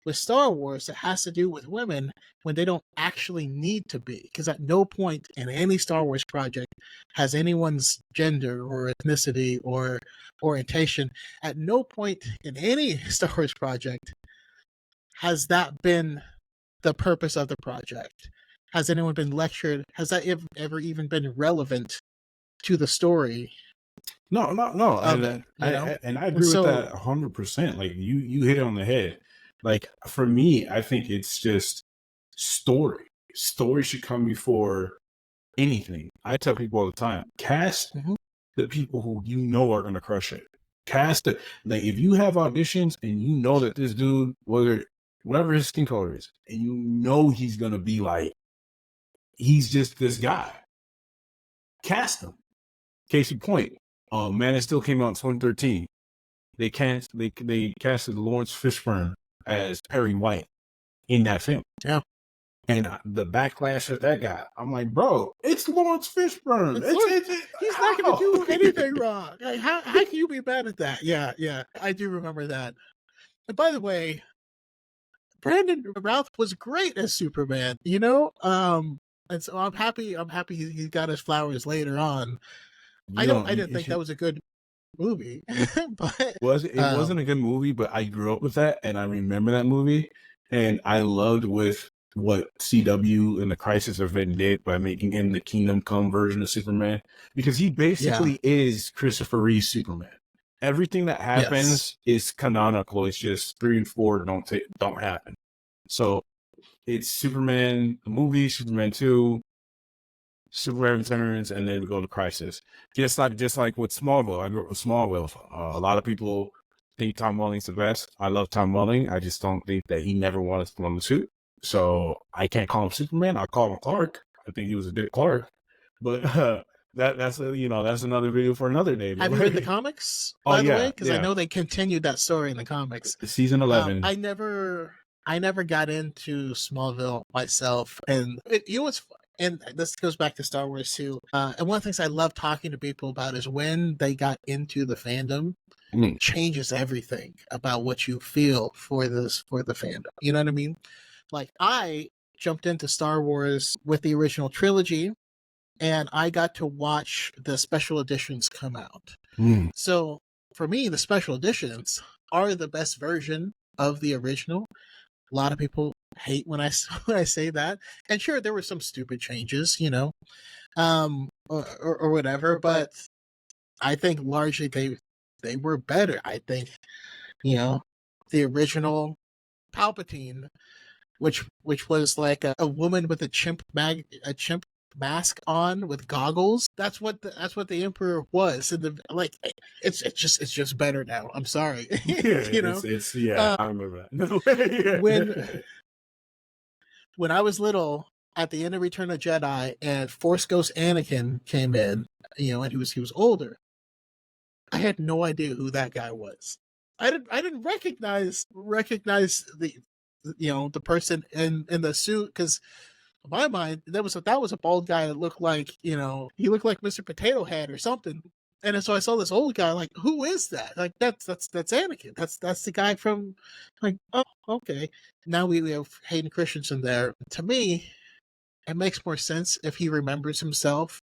with Star Wars that has to do with women when they don't actually need to be. Because at no point in any Star Wars project has anyone's gender or ethnicity or orientation, at no point in any Star Wars project has that been the purpose of the project. Has anyone been lectured? Has that ever even been relevant to the story? No. Of it, And I And agree with so, that 100%. Like you hit it on the head. Like for me, I think it's just story. Story should come before anything. I tell people all the time, cast mhm. the people who you know are going to crush it. Cast it. Like if you have auditions and you know that this dude, whatever his skin color is, and you know he's going to be like, he's just this guy, cast him. Case in point, Man, it still came out in 2013. They casted Lawrence Fishburne as Perry White in that film. Yeah. And the backlash of that guy, I'm like, bro, it's Lawrence Fishburne. He's not going to do anything wrong. Like, how can you be mad at that? Yeah. I do remember that. And by the way, Brandon Routh was great as Superman, and so I'm happy he got his flowers later on. I didn't think that was a good movie, but It wasn't a good movie, but I grew up with that and I remember that movie, and I loved with what CW and the Crisis Event did by making him the Kingdom Come version of Superman, because he basically is Christopher Reeve's Superman. Everything that happens is canonical. It's just 3 and 4 don't happen. So it's Superman the movie, Superman 2, Superman Returns, and then we go to Crisis. Just like with Smallville. I grew up with Smallville. A lot of people think Tom Welling's the best. I love Tom Welling. I just don't think that he never wanted to put on the suit. So I can't call him Superman. I'll call him Clark. I think he was a Dick Clark. But that's another video for another day. Have you read the comics, by the way? Because I know they continued that story in the comics. Season 11. I never got into Smallville myself, and and this goes back to Star Wars too. And one of the things I love talking to people about is when they got into the fandom, changes everything about what you feel for the fandom. You know what I mean? Like, I jumped into Star Wars with the original trilogy, and I got to watch the special editions come out. So for me, the special editions are the best version of the original. A lot of people hate when I say that, and sure, there were some stupid changes, or whatever, but I think largely they were better. I think, the original Palpatine, which was like a woman with a chimp mask on with goggles. That's what the Emperor was. And it's just better now. I'm sorry. I remember that. When I was little, at the end of Return of the Jedi, and Force Ghost Anakin came in, and he was older, I had no idea who that guy was. I didn't recognize the the person in the suit, because in my mind that was a bald guy that looked like, he looked like Mr. Potato Head or something. And so I saw this old guy, like, who is that? Like, that's Anakin. That's the guy from, like, oh, okay. Now we have Hayden Christensen there. To me, it makes more sense if he remembers himself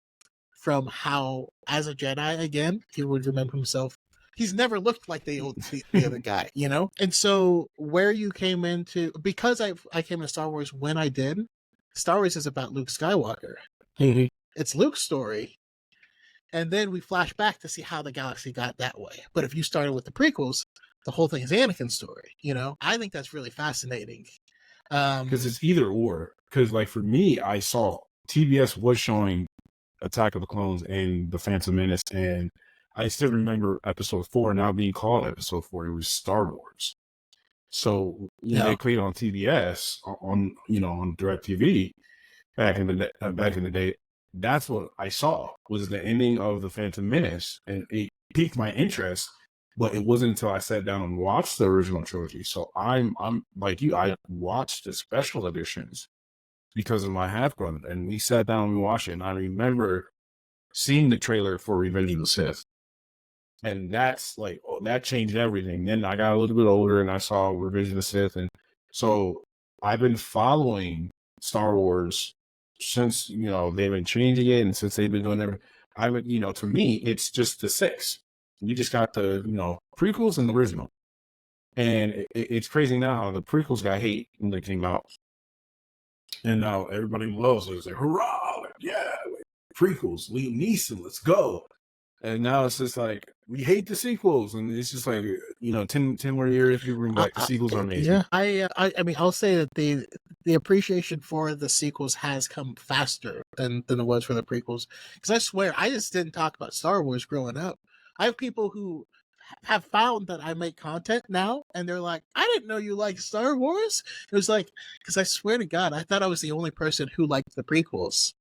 from how, as a Jedi again, he would remember himself. He's never looked like the other guy, And so where you came into, because I came to Star Wars when I did, Star Wars is about Luke Skywalker. It's Luke's story. And then we flash back to see how the galaxy got that way. But if you started with the prequels, the whole thing is Anakin's story, I think that's really fascinating. Because it's either or. Because, like, for me, I saw TBS was showing Attack of the Clones and The Phantom Menace, and I still remember episode 4 now being called episode 4. It was Star Wars. So when Yeah. they played on TBS on on DirecTV back in the day, that's what I saw was the ending of the Phantom Menace, and it piqued my interest. But it wasn't until I sat down and watched the original trilogy. So I'm like you. I watched the special editions because of my half brother, and we sat down and we watched it. And I remember seeing the trailer for Revenge of the Sith, and that's like, oh, that changed everything. Then I got a little bit older and I saw Revenge of the Sith, and so I've been following Star Wars since they've been changing it, and since they've been doing everything. I would, to me, it's just the six. You just got the prequels and the original, and it's crazy now how the prequels got hate when they came out, and now everybody loves it. It's like, hurrah, like, yeah, like, prequels, Liam Neeson, let's go. And now it's just like, we hate the sequels. And it's just like, 10 more years, people bring back the sequels are amazing. Yeah, I mean, I'll say that the appreciation for the sequels has come faster than it was for the prequels. Because I swear, I just didn't talk about Star Wars growing up. I have people who have found that I make content now, and they're like, "I didn't know you liked Star Wars." It was like, because I swear to God, I thought I was the only person who liked the prequels,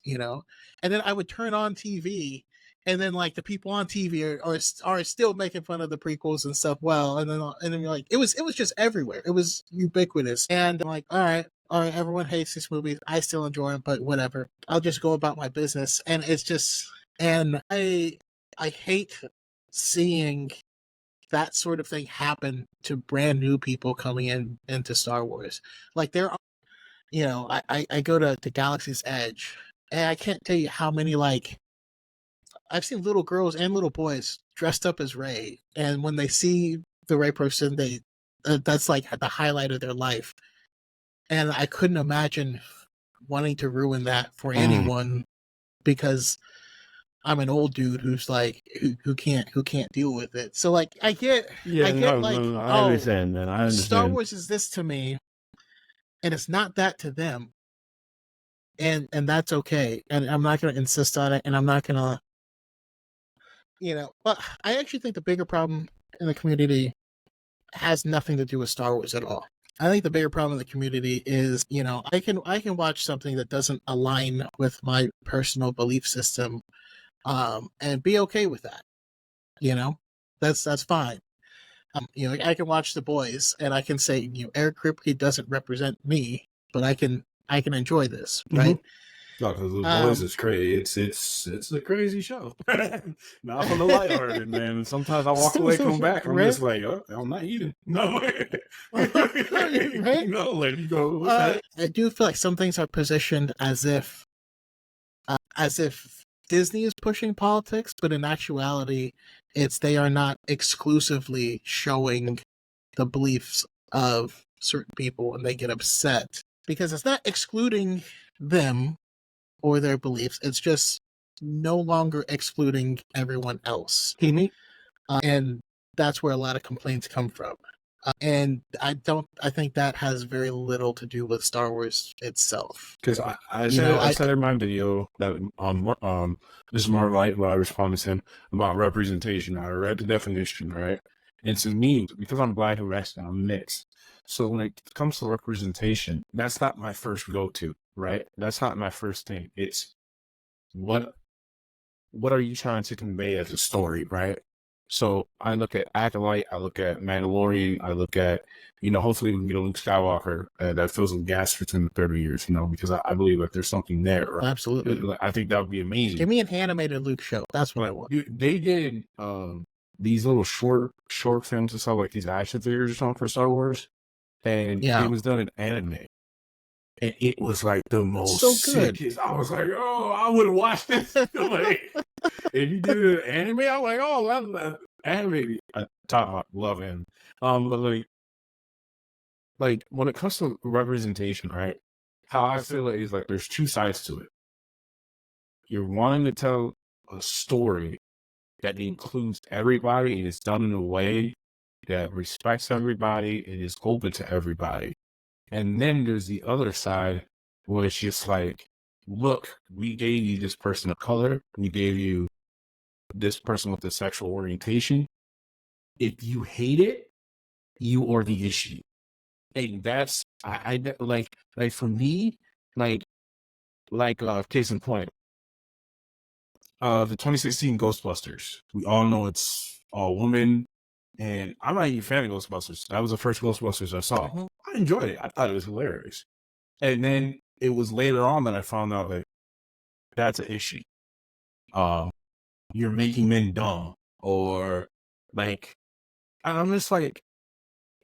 And then I would turn on TV, and then like the people on TV are still making fun of the prequels and stuff. Well, and then you're like, it was just everywhere. It was ubiquitous, and I'm like, all right, everyone hates these movies. I still enjoy them, but whatever. I'll just go about my business, and it's just, and I hate seeing that sort of thing happen to brand new people coming into Star Wars. Like there are, I go to Galaxy's Edge, and I can't tell you how many, like, I've seen little girls and little boys dressed up as Rey, and when they see the Rey person, they that's like the highlight of their life. And I couldn't imagine wanting to ruin that for anyone, because I'm an old dude who's like who can't deal with it. So like I get like, No, I oh, understand, man. I Star understand. Wars is this to me, and it's not that to them, and that's okay. And I'm not going to insist on it, and I'm not going to, But I actually think the bigger problem in the community has nothing to do with Star Wars at all. I think the bigger problem in the community is, I can watch something that doesn't align with my personal belief system, and be okay with that. You know, that's fine. I can watch The Boys and I can say, Eric Kripke doesn't represent me, but I can enjoy this, right? No, because the boys Um, is crazy. It's a crazy show. Not from the lighthearted, man. Sometimes I walk away, come back, I'm right, just like, oh, I'm not eating. No, right. let me go. What's that? I do feel like some things are positioned as if Disney is pushing politics, but in actuality, they are not exclusively showing the beliefs of certain people, and they get upset because it's not excluding them or their beliefs. It's just no longer excluding everyone else. And that's where a lot of complaints come from. And I think that has very little to do with Star Wars itself. Because I You know, said I I said in my video that this is more like what I responded to him about representation. I read the definition, right? And to me, because I'm black and Mexican, I'm mixed. So when it comes to representation, that's not my first go-to, right? That's not my first thing. It's what what are you trying to convey as a story, right? So I look at Acolyte, I look at Mandalorian, I look at, hopefully we can get a Luke Skywalker that fills some gas for 10 to 30 years, because I believe that there's something there. Right? absolutely. I think that would be amazing. Give me an animated Luke show. That's what I want. They did these little short films and stuff, like these action figures or something for Star Wars, and it was done in anime. And it was like the most so good. sickest. I was like, oh, I would have watched this. Like, if you did an anime, I'm like, oh, that's anime. I love him. But like when it comes to representation, right? How I feel is like there's two sides to it. You're wanting to tell a story that includes everybody and is done in a way that respects everybody and is open to everybody. And then there's the other side where it's just like, look, we gave you this person of color. We gave you this person with a sexual orientation. If you hate it, you are the issue. And that's like for me, like case in point, the 2016 Ghostbusters. We all know it's all women, and I'm not even a fan of Ghostbusters. That was the first Ghostbusters I saw. I enjoyed it. I thought it was hilarious. And then it was later on that I found out like that's an issue. You're making men dumb, or like, and I'm just like,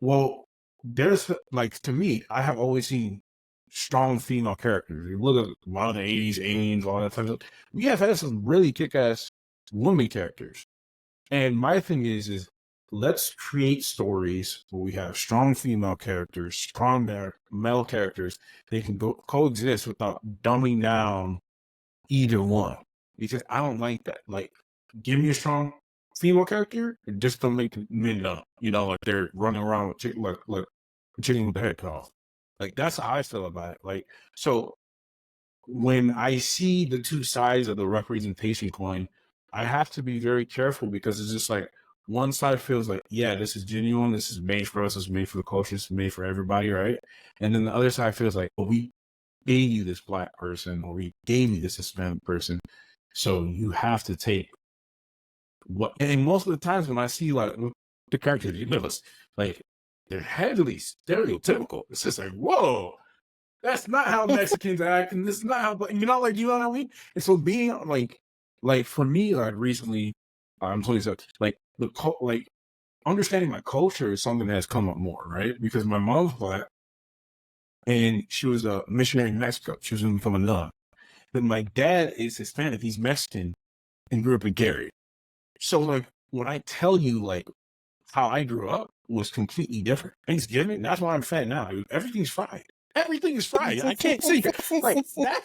well, there's like, to me, I have always seen strong female characters. You look at a lot of the 80s aliens, all that type of stuff. We have had some really kick-ass women characters. And my thing is let's create stories where we have strong female characters, strong male characters. They can coexist without dumbing down either one. Because I don't like that. Like, give me a strong female character and just don't make men dumb. Like they're running around with chicken with the head cut off. Like, that's how I feel about it. Like, so when I see the two sides of the representation coin, I have to be very careful, because it's just like one side feels like, yeah, this is genuine, this is made for us, this is made for the culture, this is made for everybody, right? And then the other side feels like, well, we gave you this Black person, or we gave you this Hispanic person, so you have to take what. And most of the times when I see like the characters, like they're heavily stereotypical. It's just like, whoa, that's not how Mexicans act, and this is not how, like, you know what I mean? And so being like for me, like recently, I'm 27, like like understanding my culture is something that has come up more, right? Because my mom's Black, and she was a missionary in Mexico. She was from a nun. Then my dad is Hispanic. He's Mexican and grew up in Gary. So like when I tell you like how I grew up was completely different. Thanksgiving, that's why I'm fat now. Everything's fried. Everything is fried. I can't see like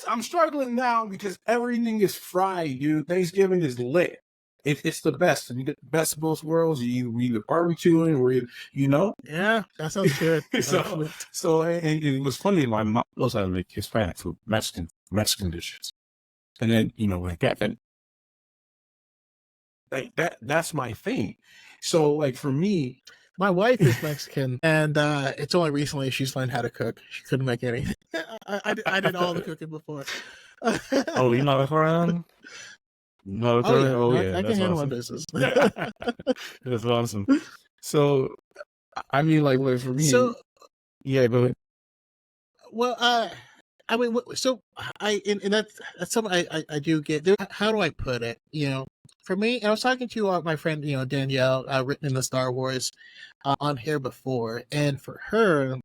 I'm struggling now because everything is fried, dude. Thanksgiving is lit. It's the best. You get the best of both worlds. You either barbecuing or Yeah, that sounds good. And it was funny. My mom knows how to make Hispanic food, Mexican dishes, and then like that's my thing. So like for me, my wife is Mexican, and it's only recently she's learned how to cook. She couldn't make anything. I did all the cooking before. Oh, you know around? No, oh yeah, I can that's handle awesome. my business. That's awesome. So, I mean, like for me, yeah, go ahead. Well, I mean, so and that's something I do get. How do I put it? For me, I was talking to my friend, Danielle, written in the Star Wars, on here before, and for her,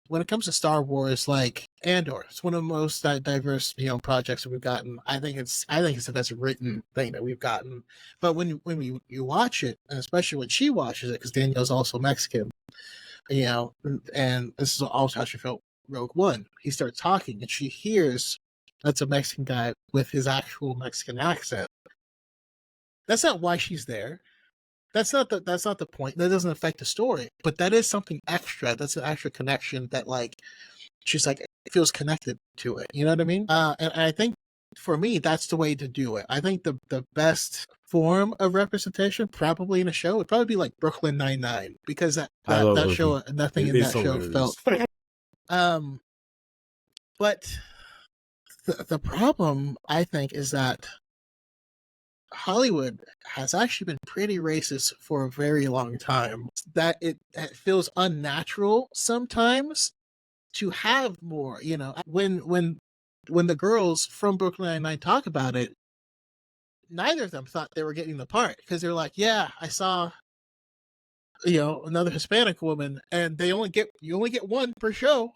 when it comes to Star Wars, like Andor, it's one of the most diverse projects that we've gotten. I think it's the best written thing that we've gotten. But when you watch it, and especially when she watches it, because Danielle's also Mexican, and this is also how she felt Rogue One. He starts talking, and she hears that's a Mexican guy with his actual Mexican accent. That's not why she's there. That's not the point. That doesn't affect the story. But that is something extra. That's an extra connection that like she's like feels connected to it. You know what I mean? And I think for me that's the way to do it. I think the best form of representation probably in a show would probably be like Brooklyn Nine-Nine, because that show, nothing in that show felt but the problem I think is that Hollywood has actually been pretty racist for a very long time. That it feels unnatural sometimes to have more. When the girls from Brooklyn Nine-Nine talk about it, neither of them thought they were getting the part, because they're like, "Yeah, I saw another Hispanic woman, and you only get one per show.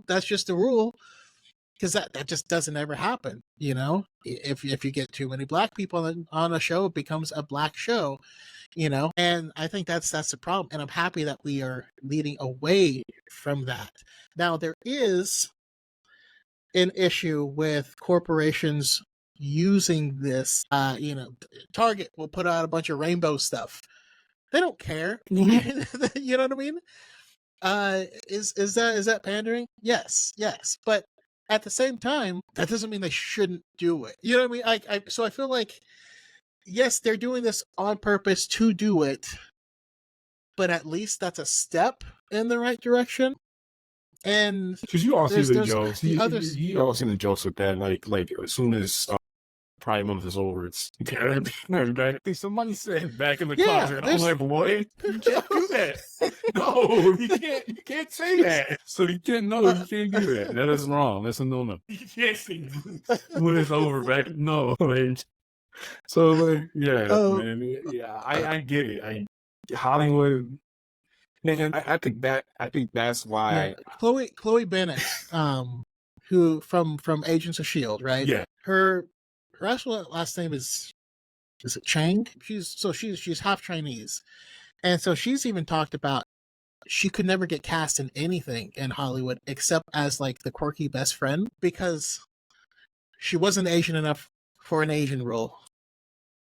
That's just the rule." Because that just doesn't ever happen. If you get too many Black people on a show, it becomes a Black show. And I think that's the problem. And I'm happy that we are leading away from that. Now there is an issue with corporations using this. Target will put out a bunch of rainbow stuff. They don't care. You know what I mean? Is that pandering? Yes, but at the same time, that doesn't mean they shouldn't do it. You know what I mean? So I feel like, yes, they're doing this on purpose to do it, but at least that's a step in the right direction. And because you all see the there's jokes. the others. You all see the jokes with that. Like as soon as Prime Month is over, it's back. Somebody said back in the Yeah, closet. I'm like, boy, you can't do that. No, you can't. You can't say that. So you can't. No, you can't do that. That is wrong. That's a no. You can't say when it's over. Back. No. Like, so like, yeah, Oh, man. Yeah, I get it. Hollywood. Man, I think that's yeah, why. Chloe Bennett, who from Agents of Shield, right? Yeah, Her actual last name is it Chang? She's half Chinese, and so she's even talked about she could never get cast in anything in Hollywood except as like the quirky best friend because she wasn't Asian enough for an Asian role,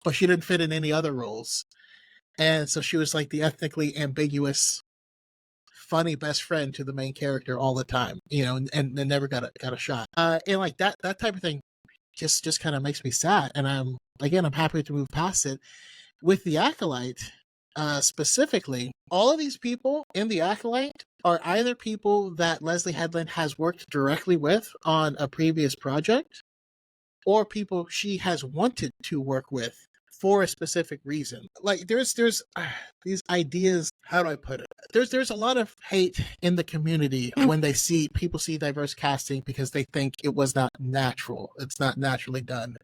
but she didn't fit in any other roles, and so she was like the ethnically ambiguous funny best friend to the main character all the time, and never got a shot. And like that type of thing just kind of makes me sad. And I'm happy to move past it. With the Acolyte, specifically, all of these people in the Acolyte are either people that Leslie Headland has worked directly with on a previous project, or people she has wanted to work with for a specific reason. Like there's these ideas. How do I put it? There's a lot of hate in the community when people see diverse casting because they think it was not natural. It's not naturally done,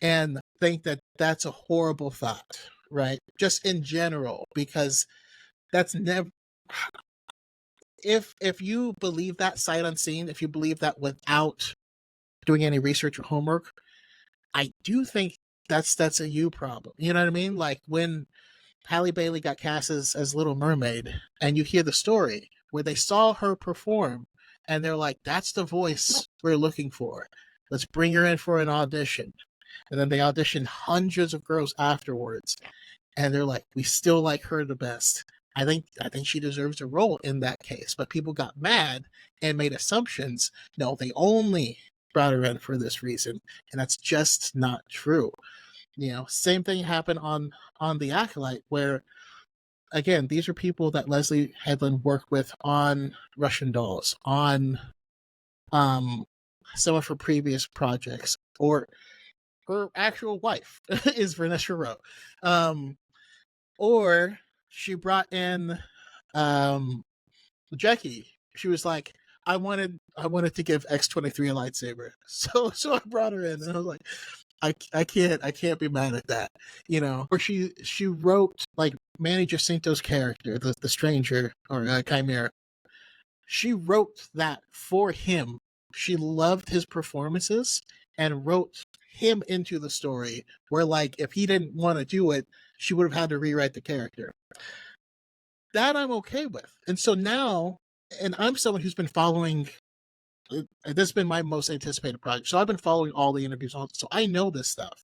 and think that that's a horrible thought, right? Just in general, because that's never. If you believe that sight unseen, if you believe that without doing any research or homework, I do think that's a you problem. You know what I mean? Like when Halle Bailey got cast as Little Mermaid, and you hear the story where they saw her perform, and they're like, "That's the voice we're looking for. Let's bring her in for an audition." And then they auditioned hundreds of girls afterwards, and they're like, "We still like her the best." I think she deserves a role in that case, but people got mad and made assumptions. No, they only brought her in for this reason, and that's just not true. Same thing happened on the Acolyte, where again, these are people that Leslie Headland worked with on Russian Dolls, on some of her previous projects, or her actual wife is Vanessa Rowe, or she brought in Jackie. She was like, I wanted to give X-23 a lightsaber, so I brought her in, and I was like, I can't be mad at that, Or she wrote like Manny Jacinto's character, the stranger or Chimera. She wrote that for him. She loved his performances and wrote him into the story. Where like if he didn't want to do it, she would have had to rewrite the character. That I'm okay with. And so now, and I'm someone who's been following. This has been my most anticipated project. So I've been following all the interviews, so I know this stuff.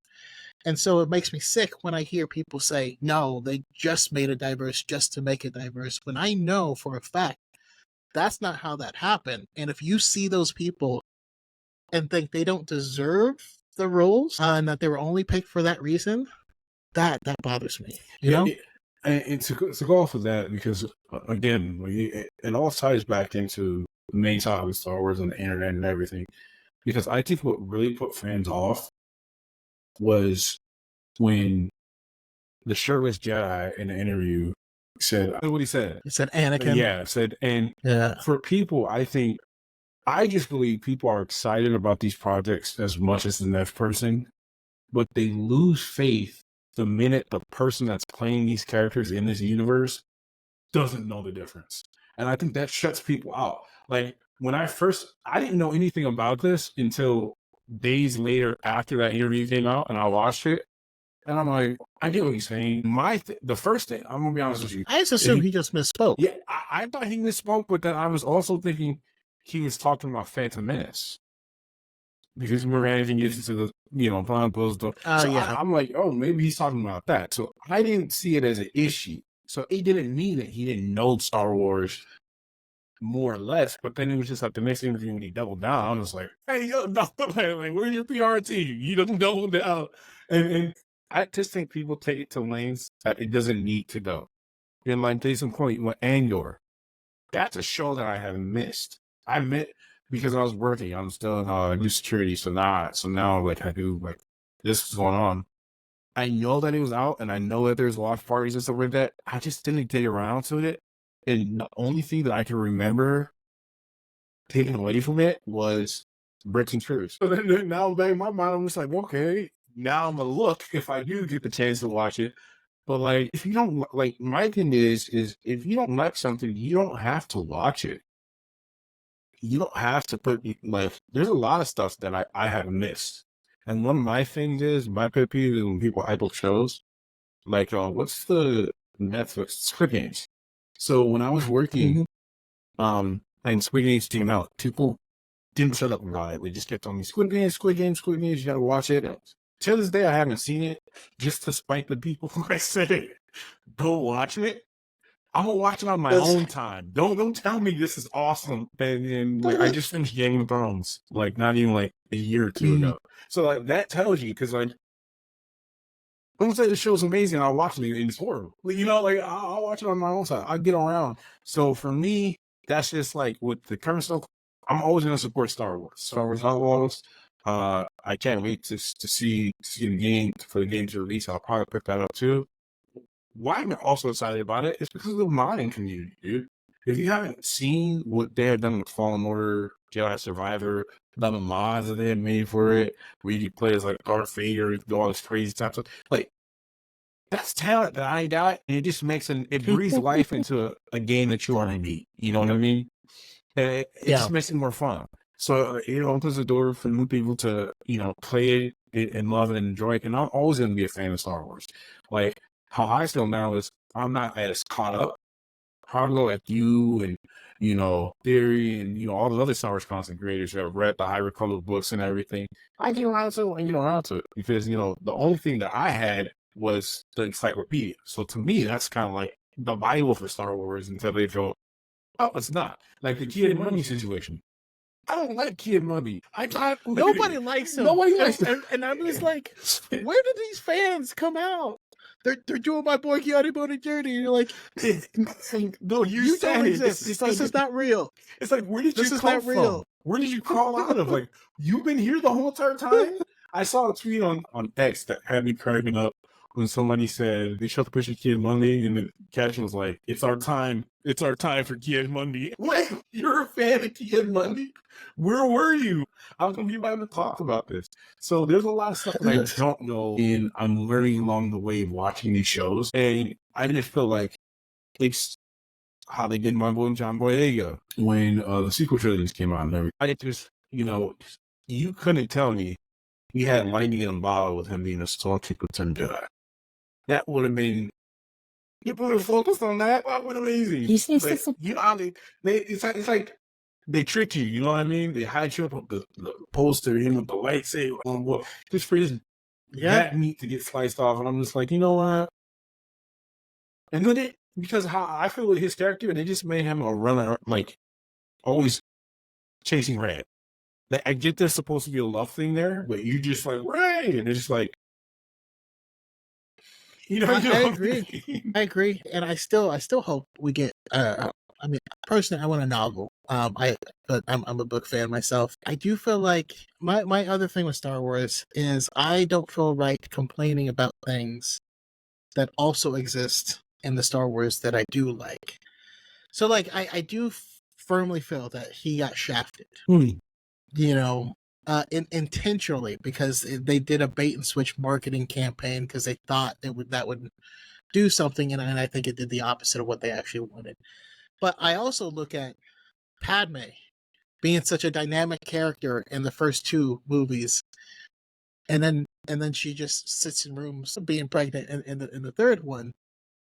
And so it makes me sick when I hear people say, no, they just made it diverse just to make it diverse. When I know for a fact that's not how that happened. And if you see those people and think they don't deserve the roles and that they were only picked for that reason, that bothers me. You know? And to go off of that, because again, it all ties back into the main topic of Star Wars and the internet and everything. Because I think what really put fans off was when the shirtless Jedi in the interview said what he said. He said Anakin. Yeah, for people, I just believe people are excited about these projects as much as the next person, but they lose faith the minute the person that's playing these characters in this universe doesn't know the difference. And I think that shuts people out. Like when I didn't know anything about this until days later after that interview came out and I watched it. And I'm like, I get what he's saying. The first thing, I'm going to be honest with you. I just assumed he just misspoke. Yeah, I thought he misspoke, but then I was also thinking he was talking about Phantom Menace. Because remember anything gets into the blind post. So yeah. I'm like, oh, maybe he's talking about that. So I didn't see it as an issue. So it didn't mean that he didn't know Star Wars more or less. But then it was just like the next interview when he doubled down, I was like, hey, yo, no, like, where's your PR team? You don't double down. And I just think people take it to lanes that it doesn't need to go. And like Jason Point, you went Andor. that's a show that I have missed. I admit because I was working, I'm still in new security, so now like I do like this is going on. I know that it was out, and I know that there's watch parties and stuff like that. I just didn't get around to it, and the only thing that I can remember taken away from it was Bricks and Truth. So then now back in my mind, I'm just like, okay, now I'm gonna look if I do get the chance to watch it. But like, if you don't like, my thing is if you don't like something, you don't have to watch it. You don't have to put like. There's a lot of stuff that I have missed, and one of my things is my pet peeve is when people hype up shows. Like, what's the Netflix Squid Games? So when I was working, and Squid Games came out, people didn't shut up about it. They just kept telling me, Squid Games, Squid Games, Squid Games, you gotta watch it. To this day, I haven't seen it, just to spite the people who I said, go watch it. I'm gonna watch it on my own time. Don't tell me this is awesome. And like, I just finished Game of Thrones, like not even like a year or two ago. So like that tells you, because like, don't say the show's amazing, I'll watch it and it's horrible. You know, like I'll watch it on my own time. I'll get around. So for me, that's just like with the current stuff. I'm always gonna support Star Wars. Star Wars Outlaws. I can't wait to see the game for the game to release. I'll probably pick that up too. Why I'm also excited about it is because of the modding community, dude. If you haven't seen what they have done with Fallen Order, Jedi Survivor, the mods that they have made for it, where you play as like Darth Vader, do all this crazy stuff, like that's talent that I got, and it just makes it breathes life into a game that you want to beat. You know what I mean? And it just makes it more fun. So it opens the door for new people to play it and love it and enjoy it. And I'm always going to be a fan of Star Wars. Like how I feel now is I'm not as caught up. How I go at you and Theory and all the other Star Wars content creators that have read the High Republic books and everything. I get around to it, around to it because the only thing that I had was the encyclopedia. So to me, that's kind of like the Bible for Star Wars until they go, oh, it's not. Like the Kid Money situation. I don't like Kid Money. Nobody likes him. Nobody likes him. And I'm just like, where did these fans come out? They're doing my boy Keanu Money journey. And you're like, no, you don't exist. This is not real. It's like, where did you come from? Where did you crawl out of? Like, you've been here the whole entire time? I saw a tweet on X that had me cracking up when somebody said they shut the push of Kid Monday, and the caption was like, "It's our time. It's our time for Kid Monday." What? You're a fan of Kid Monday? Where were you? I was gonna be about to talk about this. So there's a lot of stuff that I don't know, and I'm learning along the way of watching these shows, and I just feel like it's how they did my boy John Boyega when the sequel trilogies came out and everything. I just, you couldn't tell me he had lightning in a bottle with him being a stormtrooper turned Jedi. That would have been. You would have focused on that. That would have been easy. It's like they tricked you. You know what I mean? They hide you up the poster, with the lightsaber on what just for this that meat to get sliced off, and I'm just like, you know what? And then because how I feel with his character, and they just made him a runner, like always chasing Red. Like, I get there's supposed to be a love thing there, but you just like Ray, and it's just like. I agree, and I still hope we get. I mean, personally, I want a novel. But I'm a book fan myself. I do feel like my other thing with Star Wars is I don't feel right complaining about things that also exist in the Star Wars that I do like. So, like, I do firmly feel that he got shafted. Intentionally, because they did a bait and switch marketing campaign because they thought that would do something, and I think it did the opposite of what they actually wanted. But I also look at Padme being such a dynamic character in the first two movies, and then she just sits in rooms being pregnant in the third one.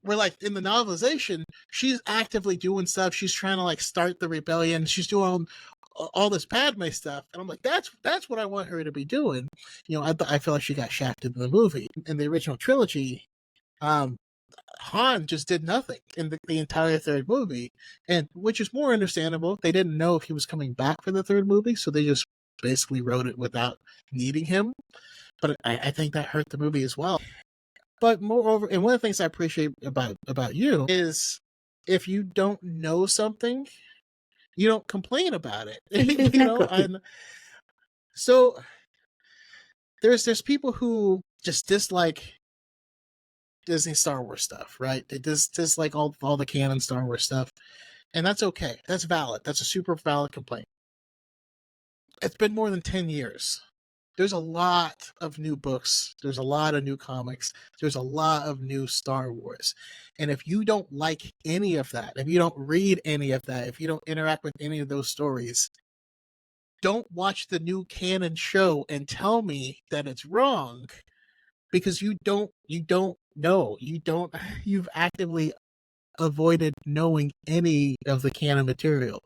Where, like, in the novelization, she's actively doing stuff. She's trying to, like, start the rebellion. She's doing all this Padme stuff, and I'm like, that's what I want her to be doing. I feel like she got shafted in the movie. In the original trilogy, Han just did nothing in the entire third movie, and which is more understandable. They didn't know if he was coming back for the third movie, so they just basically wrote it without needing him. But I think that hurt the movie as well. But moreover, and one of the things I appreciate about you is if you don't know something, you don't complain about it. Exactly. And so there's people who just dislike Disney Star Wars stuff, right? They just dislike all the canon Star Wars stuff. And that's okay. That's valid. That's a super valid complaint. It's been more than 10 years. There's a lot of new books. There's a lot of new comics. There's a lot of new Star Wars. And if you don't like any of that, if you don't read any of that, if you don't interact with any of those stories, don't watch the new canon show and tell me that it's wrong, because you don't know. You've actively avoided knowing any of the canon material.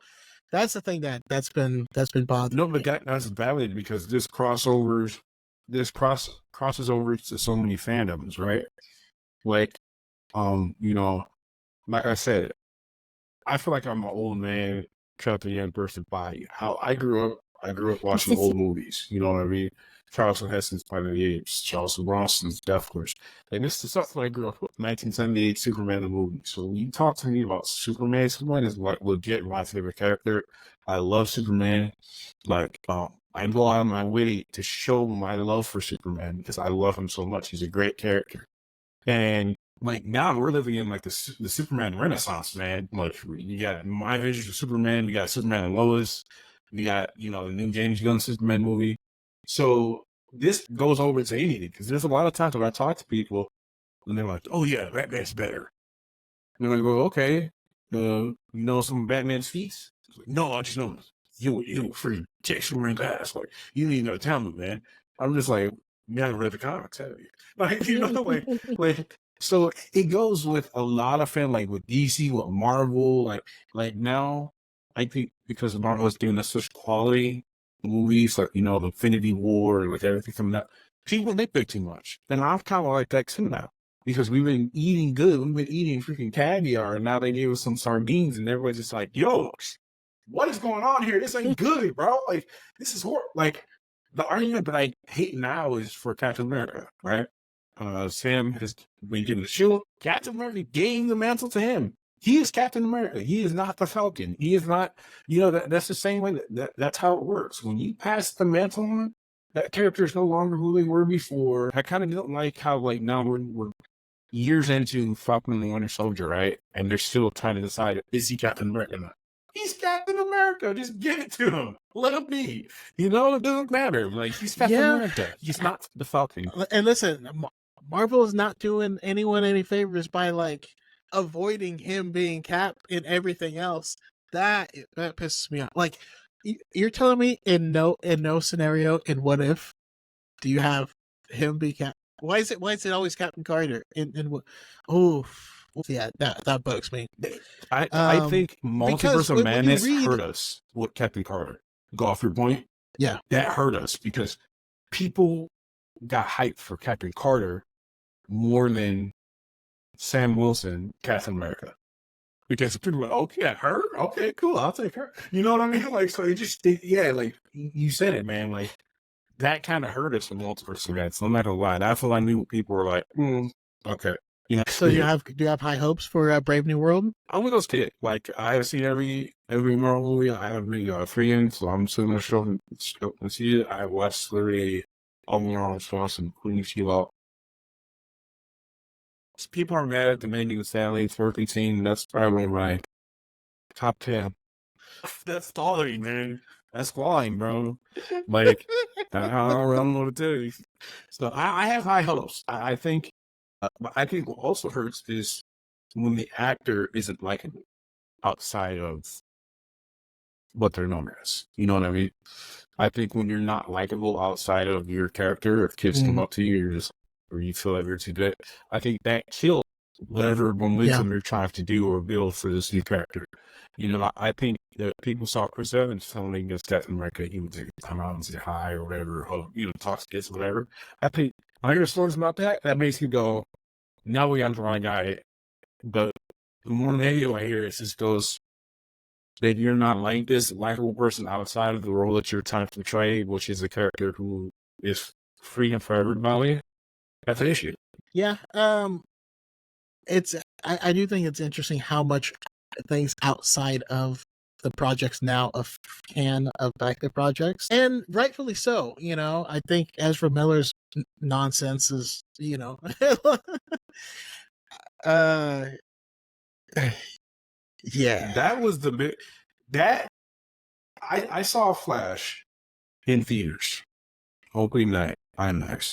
That's the thing that's been bothering No, me. but that's valid because crosses over to so many fandoms, right? Like, you know, like I said, I feel like I'm an old man trapped in a young person's body. How I grew up watching old movies. You know what I mean? Charlton Heston's Planet of the Apes, Charles Bronson's Death Wish. Like this is something I grew up with. 1978 Superman the movie. So when you talk to me about Superman is like legit my favorite character. I love Superman. Like, I go out of my way to show my love for Superman because I love him so much. He's a great character. And like now we're living in like the Superman Renaissance, man. Like you got my vision of Superman, you got Superman and Lois, you got the new James Gunn Superman movie. So this goes over to anything because there's a lot of times when I talk to people and they're like, "Oh yeah, Batman's better," and I go, "Okay, you know some of Batman's feats?" Like, no, I just know you free check Superman's ass. Like you need no talent, man. I'm just like, you haven't read the comics, have you? Like like so it goes with a lot of fans, like with DC, with Marvel, like now I think because Marvel is giving us such quality movies, like the Infinity War, like everything coming out, people nitpick too much, and I'm kind of like that too now because we've been eating good, we've been eating freaking caviar, and now they gave us some sardines, and everybody's just like, yo, what is going on here? This ain't good, bro. Like this is horrible. Like the argument that I hate now is for Captain America, right? Sam has been given the shield. Captain America gave the mantle to him. He is Captain America. He is not the Falcon. He is not, that's the same way that's how it works. When you pass the mantle on, that character is no longer who they were before. I kind of don't like how, like, now we're years into Falcon and the Winter Soldier, right? And they're still trying to decide, is he Captain America or not? He's Captain America. Just give it to him. Let him be. It doesn't matter. Like, he's Captain Yeah. America. He's not the Falcon. And listen, Marvel is not doing anyone any favors by like avoiding him being Cap in everything else. That pisses me off. Like you're telling me in no scenario in What If do you have him be Cap? Why is it always Captain Carter in what? Oh, yeah, that bugs me. I think Because Multiverse of when you Madness read, hurt us with Captain Carter. Go off your point. yeah, That hurt us because people got hyped for Captain Carter more than Sam Wilson, Captain America. Because people are like, okay, her? Okay, cool, I'll take her. You know what I mean? Like, so yeah, like, you said it, man. Like, that kind of hurt us in Multiverse of Madness, no matter what. I feel like new people were like, okay. so do you have high hopes for Brave New World? I'm gonna go see it. Like, I have seen every Marvel movie. I have been free in, so I'm still gonna show and see it. I watched literally all the Marvel stuff, including She-Hulk. People are mad at the menu Sally's birthday team. That's probably my top 10. That's quality, man. That's quality, bro. Like, I don't know what to tell you. So I have high hopes. I think, I think what also hurts is when the actor isn't likable outside of what they're known as. You know what I mean? I think when you're not likable outside of your character, if kids come up to you, or you feel like you're too good, I think that kills whatever momentum you're trying to do or build for this new character. I think that people saw Chris Evans filming against Captain America. He would come out and say hi or whatever, or, talk to kids or whatever. I hear stories about that. That makes you go, now we got the wrong guy. But the more negative I hear, it just goes, that you're not like this likable person outside of the role that you're trying to portray, which is a character who is free and for everybody. That's an issue. Yeah, it's I do think it's interesting how much things outside of the projects now can affect the projects, and rightfully so. You know, I think Ezra Miller's nonsense is, you know, uh, yeah, That was the big that I saw Flash in theaters opening night IMAX.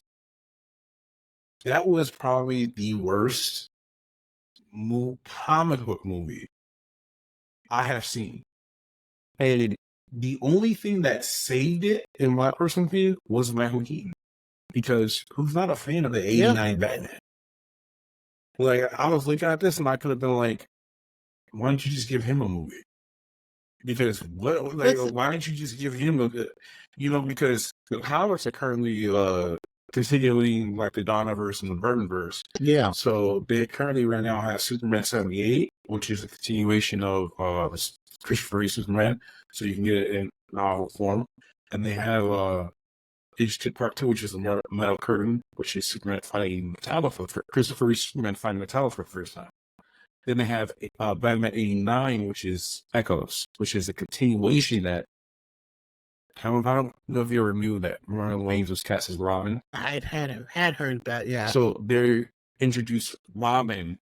That was probably the worst comic book movie I have seen. And the only thing that saved it, in my personal view, was Michael Keaton. Because who's not a fan of the yeah, '89 Batman? Like, I was looking at this and I could have been like, why don't you just give him a movie? Because what, like, it's why don't you just give him a, you know, because the comics are currently continuing like the Donnaverse and the Burtonverse. yeah, So they currently right now have Superman 78, which is a continuation of Christopher Reeve Superman. So you can get it in novel form. And they have Age 2 Part 2, which is the Metal Curtain, which is Superman fighting Metallica for Christopher Reeve Superman fighting Metallica for the first time. Then they have Batman 89, which is Echoes, which is a continuation that I don't know if you ever knew that Marlon Wayans was cast as Robin. I had heard that. Yeah, So they introduced Robin,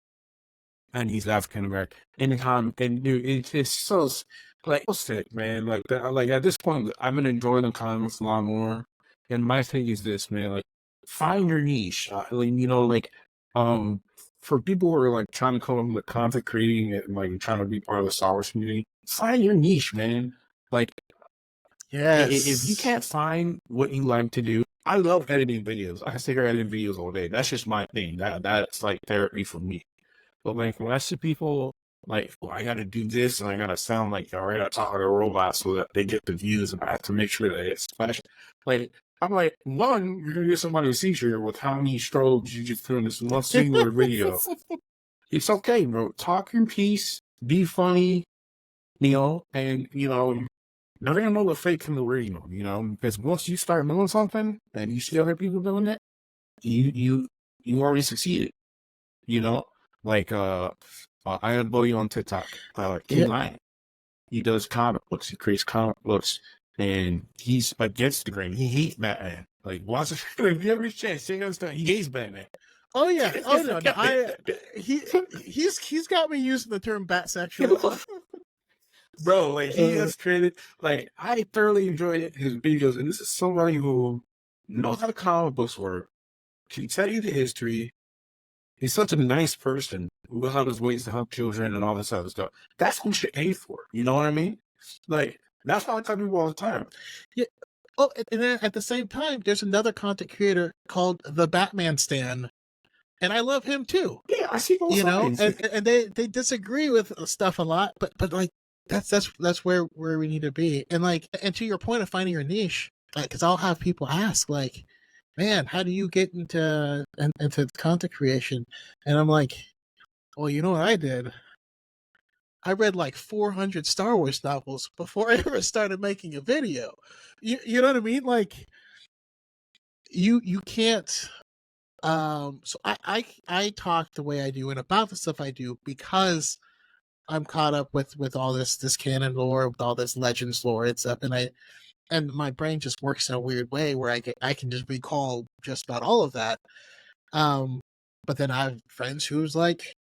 and he's African American. And dude, it's just so like so sick, man. Like that, like at this point, I've been enjoying the comics a lot more. And my thing is this, man. Like, find your niche. Like, you know, like for people who are like trying to come up with content creating and like trying to be part of the Star Wars community, find your niche, man. Like, if you yes, can't find what you like to do, I love editing videos. I can sit here editing videos all day. That's just my thing. That's like therapy for me. But like when I see people like, well, I gotta do this and I gotta sound like all right, I talk to a robot so that they get the views and I have to make sure that it's flash. Like I'm like, one, you're gonna get somebody to here with how many strobes you just put in this one singular video. It's okay, bro. Talk your piece, be funny, you know, and you know, they're gonna know the fake from the real, you know, because once you start doing something and you see other people doing it, you already succeeded, you know. Like I had a buddy on TikTok, King yeah. Lion. He does comic books. He creates comic books, and he's against the grain. He hates Batman. Like, watch it. If you ever get a chance, check out stuff. He hates Batman. Oh yeah. Oh no, no. He's got me using the term batsexual. Bro, like he has created. Like I thoroughly enjoyed his videos, and this is somebody who knows how the comic books work. Can tell you the history. He's such a nice person who will have his ways to help children and all this other stuff. That's what you should aim for. You know what I mean? Like, that's what I tell people all the time. Yeah. Oh, and then at the same time, there's another content creator called the Batman Stan, and I love him too. Yeah, I see both You know, sides. and they disagree with stuff a lot, but like that's where we need to be. And like, and to your point of finding your niche, because I'll have people ask like, man, how do you get into content creation? And I'm like, well, you know what I did? I read like 400 Star Wars novels before I ever started making a video. You know what I mean? Like you can't. So I talk the way I do and about the stuff I do because I'm caught up with all this canon lore, with all this legends lore and stuff, and my brain just works in a weird way where I can just recall just about all of that. Um, but then I have friends who's like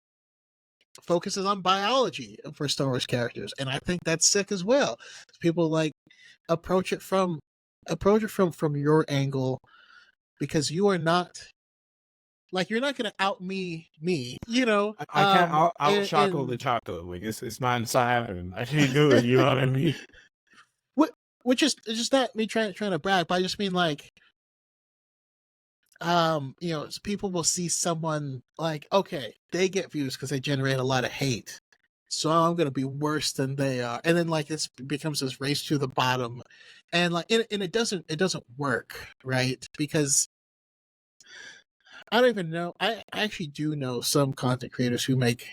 focuses on biology for Star Wars characters, and I think that's sick as well. People like approach it from from your angle because you are not like you're not gonna out me, you know. I can't out Choco the And Choco. Like it's not inside, and I can't do it. You know what I mean? which is just not me trying to brag, but I just mean like you know, people will see someone like, okay, they get views because they generate a lot of hate, so I'm gonna be worse than they are, and then like this becomes this race to the bottom, and like and it doesn't work, right? Because I don't even know. I actually do know some content creators who make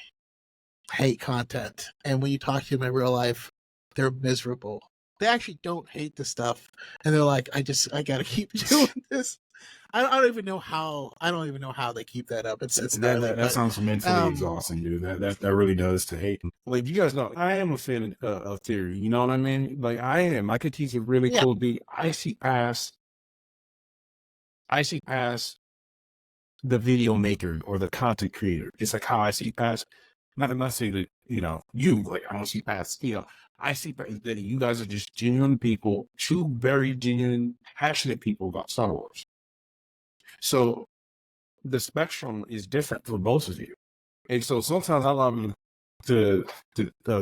hate content, and when you talk to them in real life, they're miserable. They actually don't hate the stuff, and they're like, I gotta keep doing this. I don't even know how. I don't even know how they keep that up. It's gnarly, That but sounds mentally exhausting, dude. That really does to hate. Like you guys know, I am a fan of theory. You know what I mean? Like I am. I could teach a really yeah. cool beat. I see past the video maker or the content creator. It's like how I see past. Not say that you like. I don't see past. I see that you guys are just genuine people, two very genuine, passionate people about Star Wars. So the spectrum is different for both of you. And so sometimes I love to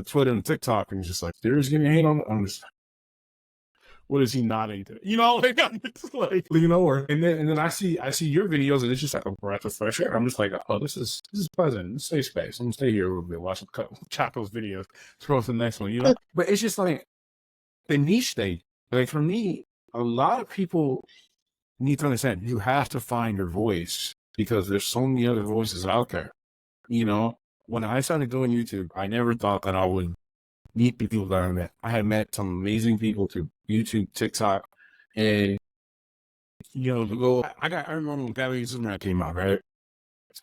Twitter and TikTok and just like, there's getting hate on. I'm just, what is he nodding to? Like I'm just like, and then I see your videos and it's just like a breath of fresh air. I'm just like, oh, this is pleasant. Let's stay space. I'm gonna stay here a little bit, watch Chaco's videos, throw to the next one, But it's just like the niche thing. Like for me, a lot of people need to understand you have to find your voice because there's so many other voices out there. When I started doing YouTube, I never thought that I would meet people that I met. I had met some amazing people through YouTube, TikTok, and to go. I remember when Batman Superman came out, right?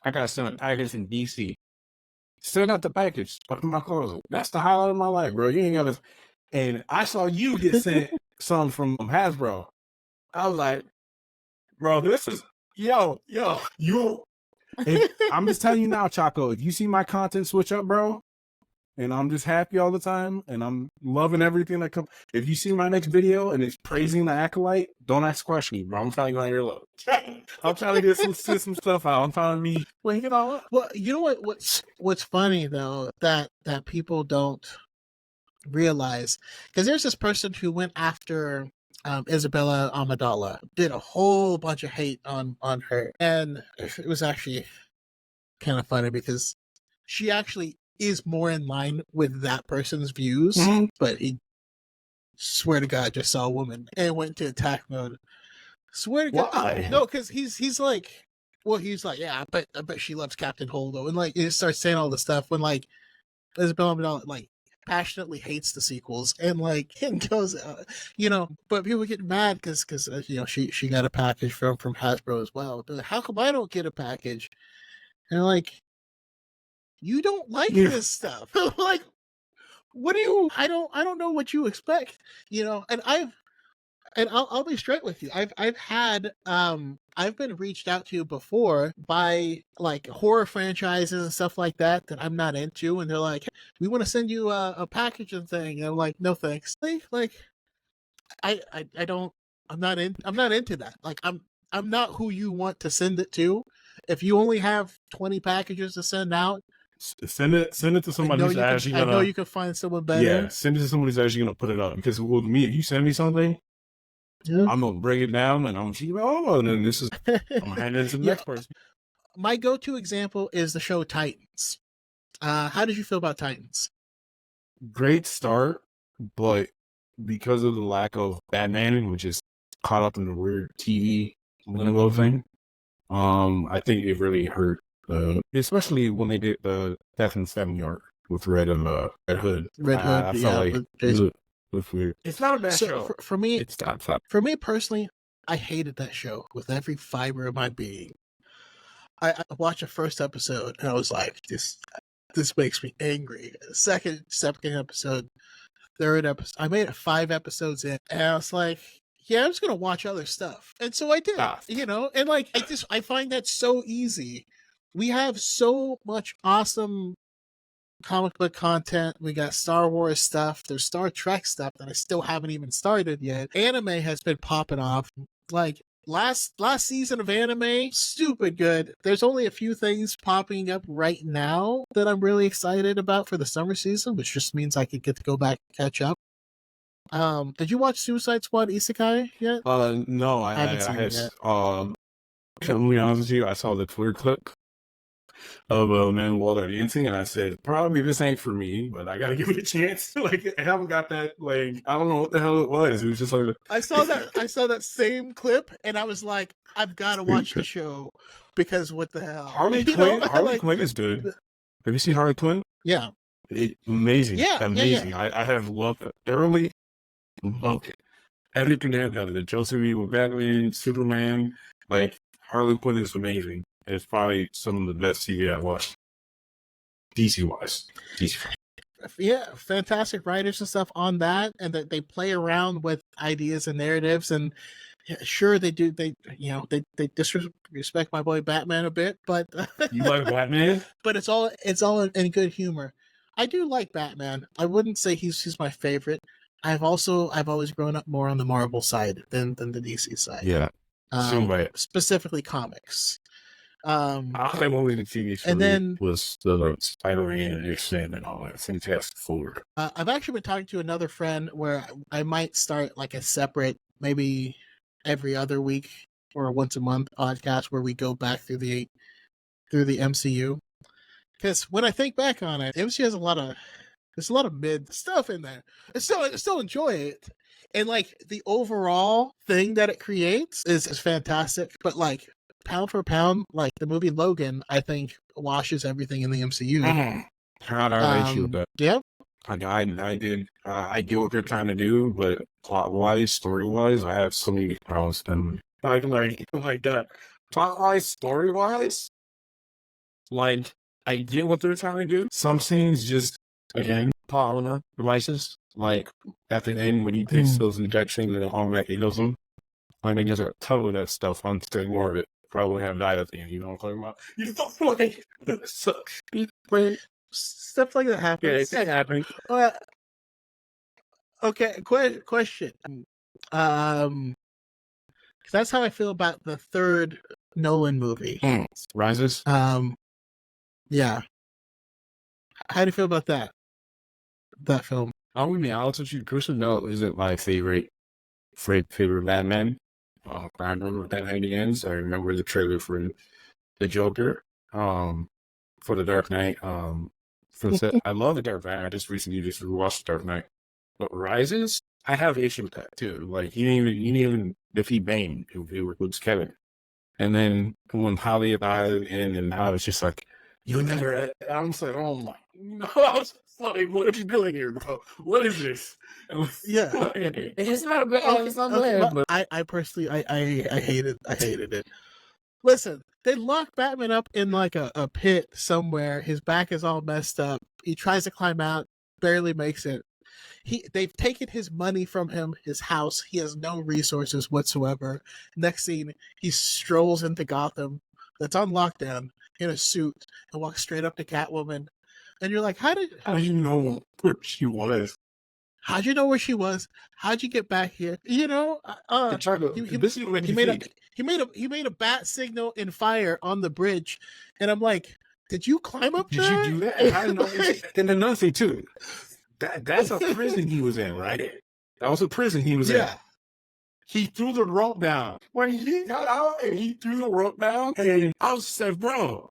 I got sent a package in DC. Still got the package, but my clothes. That's the highlight of my life, bro. You ain't got to. And I saw you get sent some from Hasbro. I was like, bro, this is yo. I'm just telling you now, Chaco. If you see my content switch up, bro, and I'm just happy all the time, and I'm loving everything that comes. If you see my next video and it's praising the Acolyte, don't ask questions, bro. I'm trying to get on your load. I'm trying to get some stuff out. I'm trying to be wake it all up. Well, you know what's funny though that people don't realize, because there's this person who went after Isabella Amidala, did a whole bunch of hate on her, and it was actually kind of funny because she actually is more in line with that person's views, but he, swear to God, just saw a woman and went into attack mode. Swear to God. Why? No, because he's like, well, he's like, yeah, I bet she loves Captain Holdo, and like he starts saying all this stuff when like Isabella Amidala like passionately hates the sequels and like and goes, but people get mad because she got a package from Hasbro as well. They're like, how come I don't get a package? And like, you don't like this stuff. Like, what do you? I don't know what you expect. And I'll be straight with you. I've had I've been reached out to before by like horror franchises and stuff like that I'm not into, and they're like, hey, we want to send you a package and thing. And I'm like, no thanks. Like I don't. I'm not into that. Like I'm not who you want to send it to. If you only have 20 packages to send out, send it to somebody who's actually gonna. I know you can find someone better. Yeah, send it to somebody who's actually gonna put it up. Because with me, if you send me something, I'm gonna break it down and I'm gonna see. Oh, and then this is I'm gonna hand it to the next person. My go-to example is the show Titans. How did you feel about Titans? Great start, but because of the lack of Batman, which is caught up in the weird TV lingo thing, I think it really hurt. Especially when they did the Death and Seven arc with Red Hood. I felt like it was weird. It's not a bad show. For me, it's not fun. For me personally, I hated that show with every fiber of my being. I watched the first episode and I was like, this makes me angry. Second episode, third episode, I made it 5 episodes in, and I was like, yeah, I'm just gonna watch other stuff, and so I did. And like I find that so easy. We have so much awesome comic book content. We got Star Wars stuff. There's Star Trek stuff that I still haven't even started yet. Anime has been popping off. Like last season of anime, stupid good. There's only a few things popping up right now that I'm really excited about for the summer season, which just means I could get to go back and catch up. Did you watch Suicide Squad Isekai yet? No, I haven't seen it yet. To be honest with you, I saw the Twitter clip of man Walter dancing, and I said, probably this ain't for me, but I gotta give it a chance. Like, I haven't got that. Like, I don't know what the hell it was. It was just like I saw that same clip, and I was like, I've got to watch the show because what the hell? Harley Quinn is good. Have you seen Harley Quinn? Yeah, amazing. Yeah, amazing. Yeah. I have loved it thoroughly. Loved it. Everything they have done. The Joseph E. with Batman, Superman. Like Harley Quinn is amazing. It's probably some of the best TV I've watched. DC wise. DC. Yeah, fantastic writers and stuff on that, and that they play around with ideas and narratives. And yeah, sure, they do. They disrespect my boy Batman a bit, but You like Batman? but it's all in good humor. I do like Batman. I wouldn't say he's my favorite. I've always grown up more on the Marvel side than the DC side. Yeah. Specifically comics. I only the TV and then was the Spider-Man and X-Men and all that. Fantastic Four. I've actually been talking to another friend where I might start like a separate, maybe every other week or once a month podcast where we go back through the MCU. Because when I think back on it, MCU has there's a lot of mid stuff in there. I still enjoy it. And like the overall thing that it creates is fantastic. But like pound for pound, like the movie Logan, I think washes everything in the MCU. How do I issue with that? Yeah. I did. I get what they're trying to do, but plot-wise, story-wise, I have so many problems. And like that. Plot-wise, story-wise, like I get what they're trying to do. Some scenes just again, plot devices. Like at the end when he takes those injections and the home back, he does them. I think there's a ton of that stuff on still more of it. Probably have died at the end. You know what I'm talking about? You don't like Stuff like that happens. Yeah, it's happening. Okay, question. That's how I feel about the third Nolan movie. Rises? Yeah. How do you feel about that film? I'm gonna be honest with you, Christian Bale isn't my favorite Batman. I remember that at the ends. I remember the trailer for the Joker. For the Dark Knight. I love the Dark Knight. I just recently rewatched the Dark Knight. But Rises, I have an issue with that too. Like he didn't even defeat Bane, who was Kevin. And then when Holly died, and now it's just like you never. I'm just like, oh my, no! I was like, what are you doing here, bro? What is this? Yeah, it's not bad. It's not bad. But I personally, I hated it. Listen, they lock Batman up in like a pit somewhere. His back is all messed up. He tries to climb out, barely makes it. They've taken his money from him, his house. He has no resources whatsoever. Next scene, he strolls into Gotham that's on lockdown in a suit and walks straight up to Catwoman. And you're like, how do you know where she was? How'd you know where she was? How'd you get back here? You know, he made a bat signal in fire on the bridge, and I'm like, did you climb up there? Did you do that? I know. And another thing too, that's a prison he was in, right? That was a prison he was in. He threw the rope down. When he got out and he threw the rope down, and I was said, bro,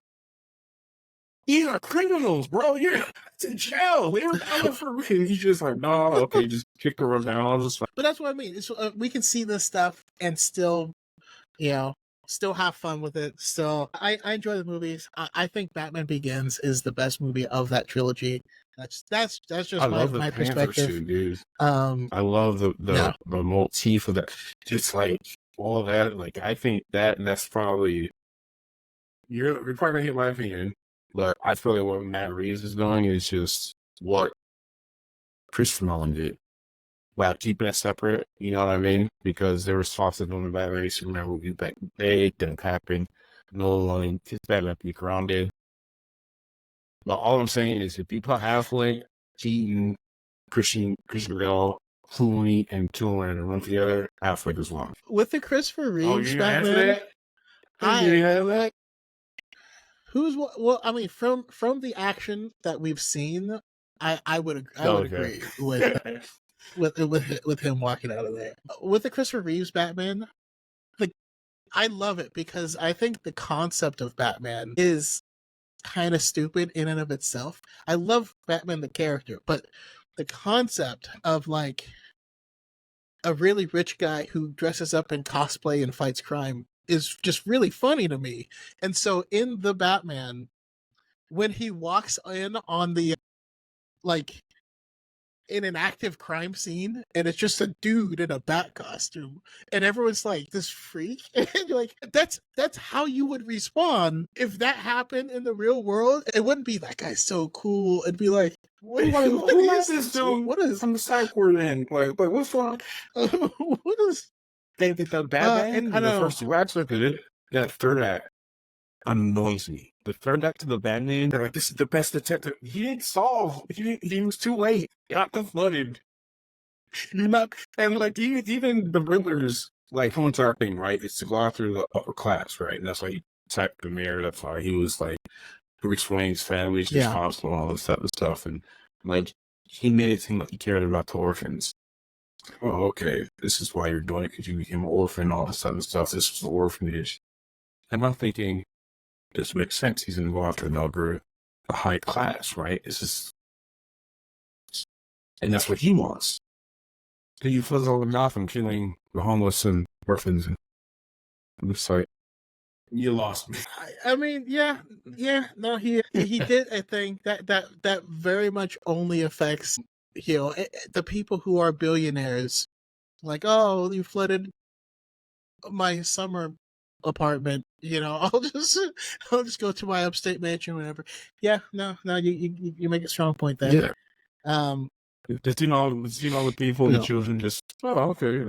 these are criminals, bro. You're in jail. They were coming for me. He's just like, no, okay, just kick the rope down. I was just like, but that's what I mean. It's, we can see this stuff and still, still have fun with it. Still, I enjoy the movies. I think Batman Begins is the best movie of that trilogy. That's just my perspective. Suit, dude. I love the motif of that. Just like all of that. Like I think that's probably you're probably gonna hit my opinion, but I feel like what Matt Reeves is doing is just what Christopher Nolan did. While keeping it separate, you know what I mean? Because there was talks of doing the Batman Superman movie back in the day. It didn't happen. Nolan, his Batman be grounded. But all I'm saying is if you put Affleck, Keaton, Christian Bale, Clooney, and Tulane in a room together, Affleck is one. With the Christopher Reeves Batman, you have that? Well, I mean, from the action that we've seen, I would agree with him walking out of there. With the Christopher Reeves Batman, like I love it because I think the concept of Batman is kind of stupid in and of itself. I love Batman the character, but the concept of like a really rich guy who dresses up in cosplay and fights crime is just really funny to me. And so in the Batman, when he walks in on the like in an active crime scene, and it's just a dude in a bat costume, and everyone's like, "This freak," and you're like, "That's how you would respond if that happened in the real world." It wouldn't be that guy's so cool. It'd be like, "Wait, Who is this dude? what is from the sideboard then? Like what's wrong? what is?" They the And Batman, I the know, first two acts look at it. That third act annoys me. The third act to the Batman, they're like, this is the best detective. He didn't solve. He was too late. He got flooded. You're not, and like even the Riddler's like Hunter thing, right? It's to go after the upper class, right? And that's why he attacked the mayor. That's why he was like Bruce Wayne's family's yeah, responsible, all this type of stuff, and like he made it seem like he cared about the orphans. Oh, okay. This is why you're doing it, because you became an orphan, all this other stuff. This was the orphanage. And I'm thinking, this makes sense. He's involved in a high class, right? This is, and that's what he wants. So you fizzle him off and killing the homeless and orphans. I'm just like, you lost me. I mean, yeah, no, he did a thing that very much only affects, the people who are billionaires. Like, oh, you flooded my summer apartment. I'll just go to my upstate mansion, whatever. Yeah, no, you make a strong point there. Yeah. Um, Just all the people and the children just, oh, okay,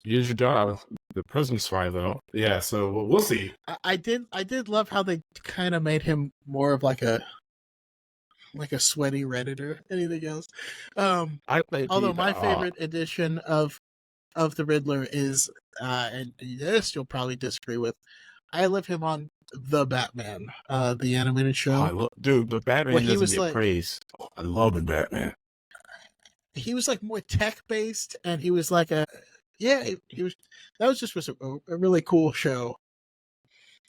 here's your job. The president's fine though. Yeah, so we'll see. I did love how they kind of made him more of like a sweaty Redditor. Anything else? Although my favorite edition of the Riddler is, and this you'll probably disagree with, I love him on the Batman, the animated show. Dude, the Batman he was doesn't get praise. I love the Batman. He was like more tech based, and he was like he was. That was a really cool show.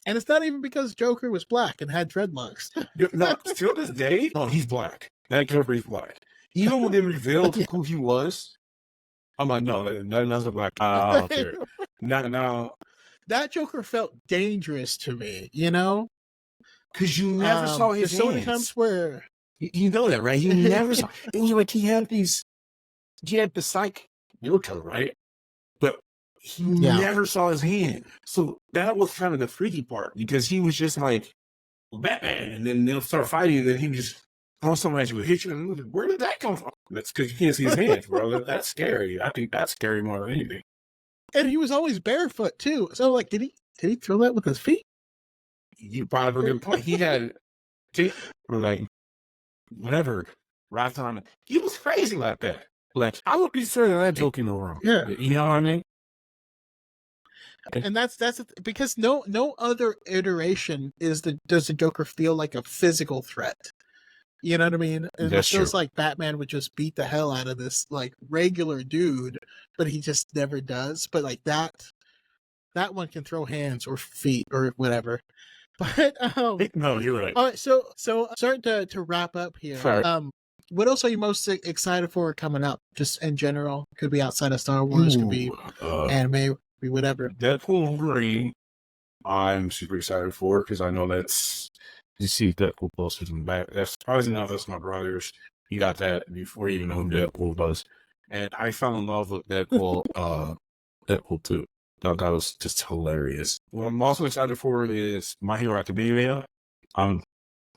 And it's not even because Joker was black and had dreadlocks. No, still this day, no, he's black. That character is black. Even when they revealed who he was, I'm like, no, that's a black. I don't care. Now, that Joker felt dangerous to me, because you never saw his hands. There's so many times where you know that, right? You never saw. It was like he had the psych Joker, right? But he never saw his hand. So that was kind of the freaky part, because he was just like Batman, and then they'll start fighting, and then he just throw somebody at you, hit you, and where did that come from? That's because you can't see his hands, bro. That's scary. I think that's scary more than anything. And he was always barefoot too. So like, did he throw that with his feet? You brought up a good point. He had, like, whatever, right on it. He was crazy like that. Like, I would be certain that joke in the room. Yeah. You know what I mean? And that's because no other iteration does the Joker feel like a physical threat. You know what I mean? And it feels like Batman would just beat the hell out of this like regular dude, but he just never does. But like that one can throw hands or feet or whatever. But no, you're right. All right, so starting to wrap up here. Sorry. What else are you most excited for coming up? Just in general, could be outside of Star Wars, could be anime, could be whatever. Deadpool 3, I'm super excited for, because I know that's, you see Deadpool posters in the back. That's probably enough. That's my brother's. He got that before he even knew who Deadpool was, and I fell in love with Deadpool. Deadpool 2. That was just hilarious. What I'm also excited for is My Hero Academia.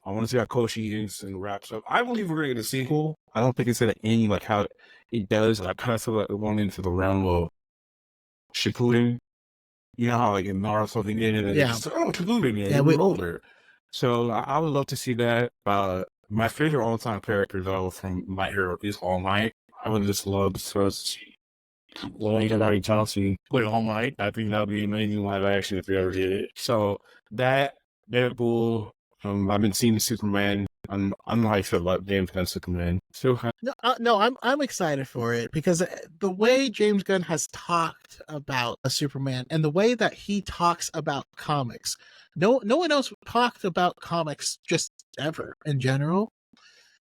I want to see how Koshi ends and wraps up. I believe we're going to get a sequel. I don't think it's going to end like how it does. I kind of feel like we're going into the realm of Shippuden. You know how like in Naruto they did it, and it's like, oh, Shippuden, yeah, we're older. So I would love to see that. My favorite all-time character though from My Hero is All Might. I would just love to see Larry Johnson play All Might. I think that would be amazing live action if they ever did it. So that Deadpool. I've been seeing Superman. I'm how I feel about James Gunn's Superman. So no, I'm excited for it because the way James Gunn has talked about a Superman and the way that he talks about comics, no one else talked about comics just ever in general.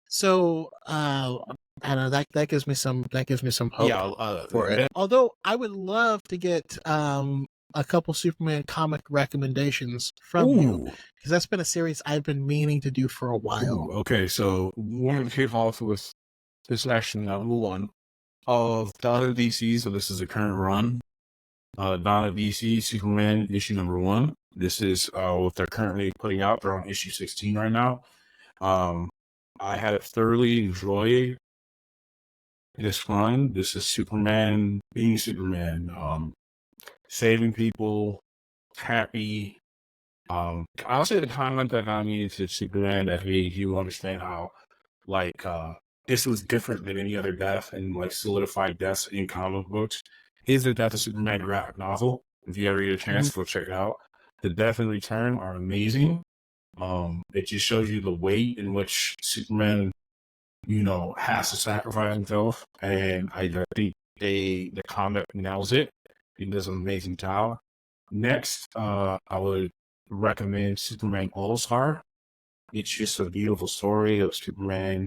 So I don't know, that gives me some hope for it. Although I would love to get a couple Superman comic recommendations from you, because that's been a series I've been meaning to do for a while. Okay, so one of the kick off with This is actually number one of Donna DC. So this is the current run. Donna DC Superman issue number one. This is what they're currently putting out. They're on issue 16 right now. I had thoroughly enjoyed this run. This is Superman being Superman, saving people, happy. I'll say the comment that I needed to Superman that made you understand how, like, this was different than any other death and like solidified deaths in comic books. Is the Death of Superman graphic novel? If you ever get a chance, go check it out. The Death and Return are amazing. It just shows you the weight in which Superman, has to sacrifice himself, and I think the comic nails it. He does an amazing job. Next, I would recommend Superman All Star. It's just a beautiful story of Superman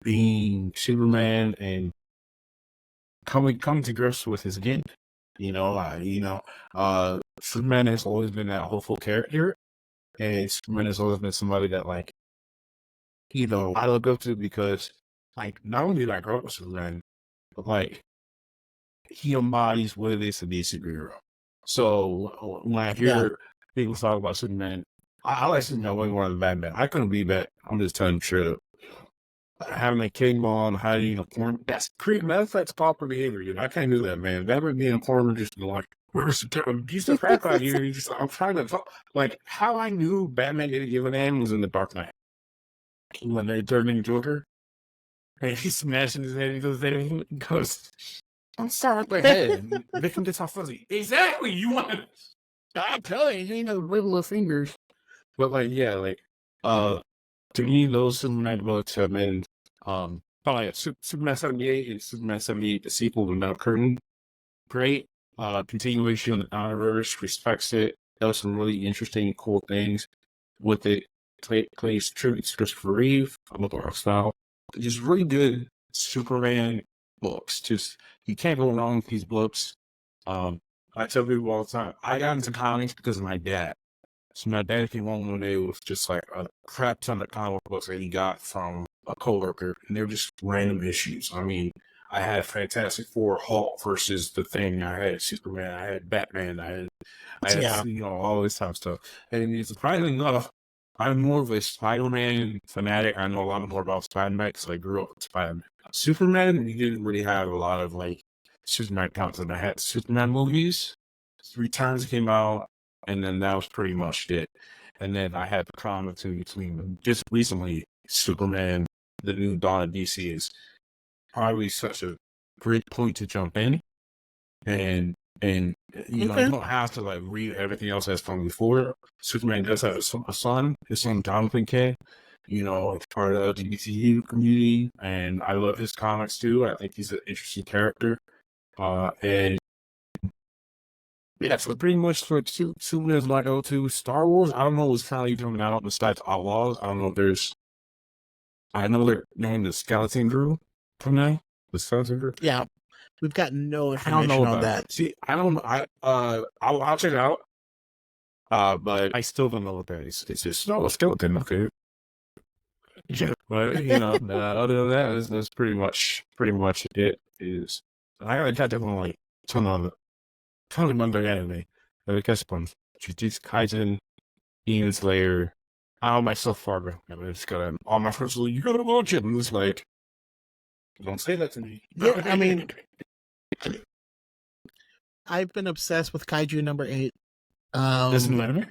being Superman and coming to grips with his guilt. Superman has always been that hopeful character, and Superman has always been somebody that I look up to because not only did I grow up with Superman, but he embodies what it is to be a superhero. So when I hear people talk about Superman, I like Superman way more than Batman. I couldn't be Batman. I'm just telling you straight up. Having a king on, hiding a corner, that's creepy. That's proper behavior. I can't do that, man. That would be in a corner just like, where's the piece of crap out here? I'm trying to talk. How I knew Batman didn't give a damn was in the Dark Knight. When they turned into Joker, and he's smashing his head, he goes, I'm sorry, my head. Victim gets all fuzzy. Exactly. You want to, I'm telling you, little fingers. But to me, those Superman books have been, probably Superman 78 and Superman 78, the sequel to Mount Curtain. Great. Continuation of the universe, respects it, does some really interesting, cool things with it. Plays tribute to Christopher Reeve, I'm a art style. Just really good Superman books. Just, you can't go wrong with these books. I tell people all the time, I got into comics because of my dad. So my dad came home one day with just a crap ton of comic books that he got from a coworker, and they were just random issues. I mean, I had Fantastic Four, Hulk versus the Thing. I had Superman. I had Batman. I had all this type of stuff. And surprisingly enough, I'm more of a Spider-Man fanatic. I know a lot more about Spider-Man because I grew up with Spider-Man. Superman, we didn't really have a lot of Superman content. I had Superman movies. Returns came out, and then that was pretty much it. And then I had the comics in between them. Just recently, Superman, the new Dawn of DC is probably such a great point to jump in. And you don't have to read everything else that's from before. Superman does have a son, his son Jonathan K. It's part of the DCU community, and I love his comics too. I think he's an interesting character. And yeah, so pretty much for Superman's my go-to. Star Wars, I don't know what's finally coming out besides Outlaws. I don't know if I know they're named the Skeleton Crew from now. The Skeleton Crew? Yeah. We've got no information on that. See, I don't know. I'll check it out. But I still don't know what that is. It's just a skeleton, okay. Yeah, but other than that, that's pretty much it. Is I gotta catch up on ton of Monday anime. I gotta catch up on Jujutsu Kaisen, Demon Slayer. I myself Fargo. I just got on my first. You gotta watch it, and it's don't say that to me. Yeah, I mean, I've been obsessed with Kaiju number 8. This is new anime?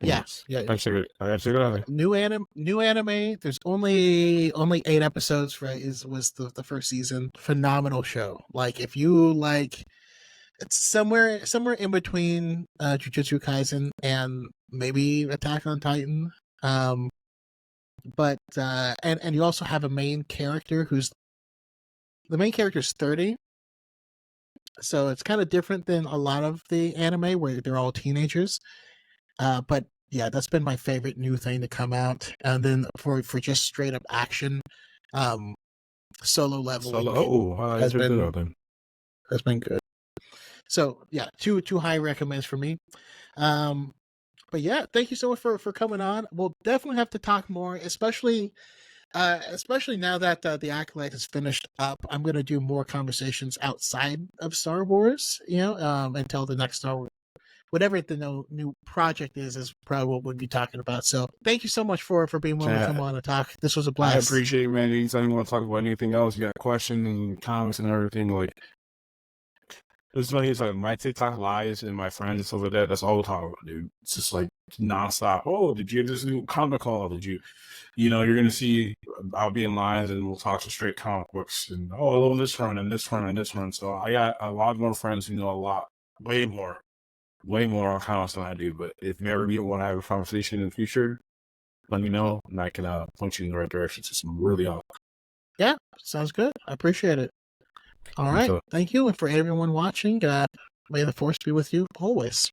Yes. Yeah. I check it out. New anime. There's only 8 episodes. Was the first season. Phenomenal show. If you it's somewhere in between Jujutsu Kaisen and maybe Attack on Titan. But and you also have a main character the main character is 30. So it's kind of different than a lot of the anime where they're all teenagers. But yeah, that's been my favorite new thing to come out. And then for just straight up action, Solo Leveling has been good. So yeah, two high recommends for me. But yeah, thank you so much for coming on. We'll definitely have to talk more, especially Especially now that the Acolyte is finished up, I'm going to do more conversations outside of Star Wars, until the next Star Wars. Whatever the new project is probably what we'll be talking about. So thank you so much for being willing to come on and talk. This was a I blast. appreciate it, man. Anytime you want to talk about anything else, you got questions and comments and everything, like, it's funny, it's like my TikTok lives and my friends and stuff like that, that's all we talk about, dude. It's just like nonstop. Oh, did you get this new comic call? Did you, you're going to see, I'll be in lines and we'll talk to straight comic books and, oh, I love this run and this run and this run. So I got a lot more friends who know a lot, way more on comics than I do. But if you ever want to have a conversation in the future, let me know and I can point you in the right direction to some really awesome. Yeah, sounds good. I appreciate it. All right. Thank you. And for everyone watching, may the force be with you always.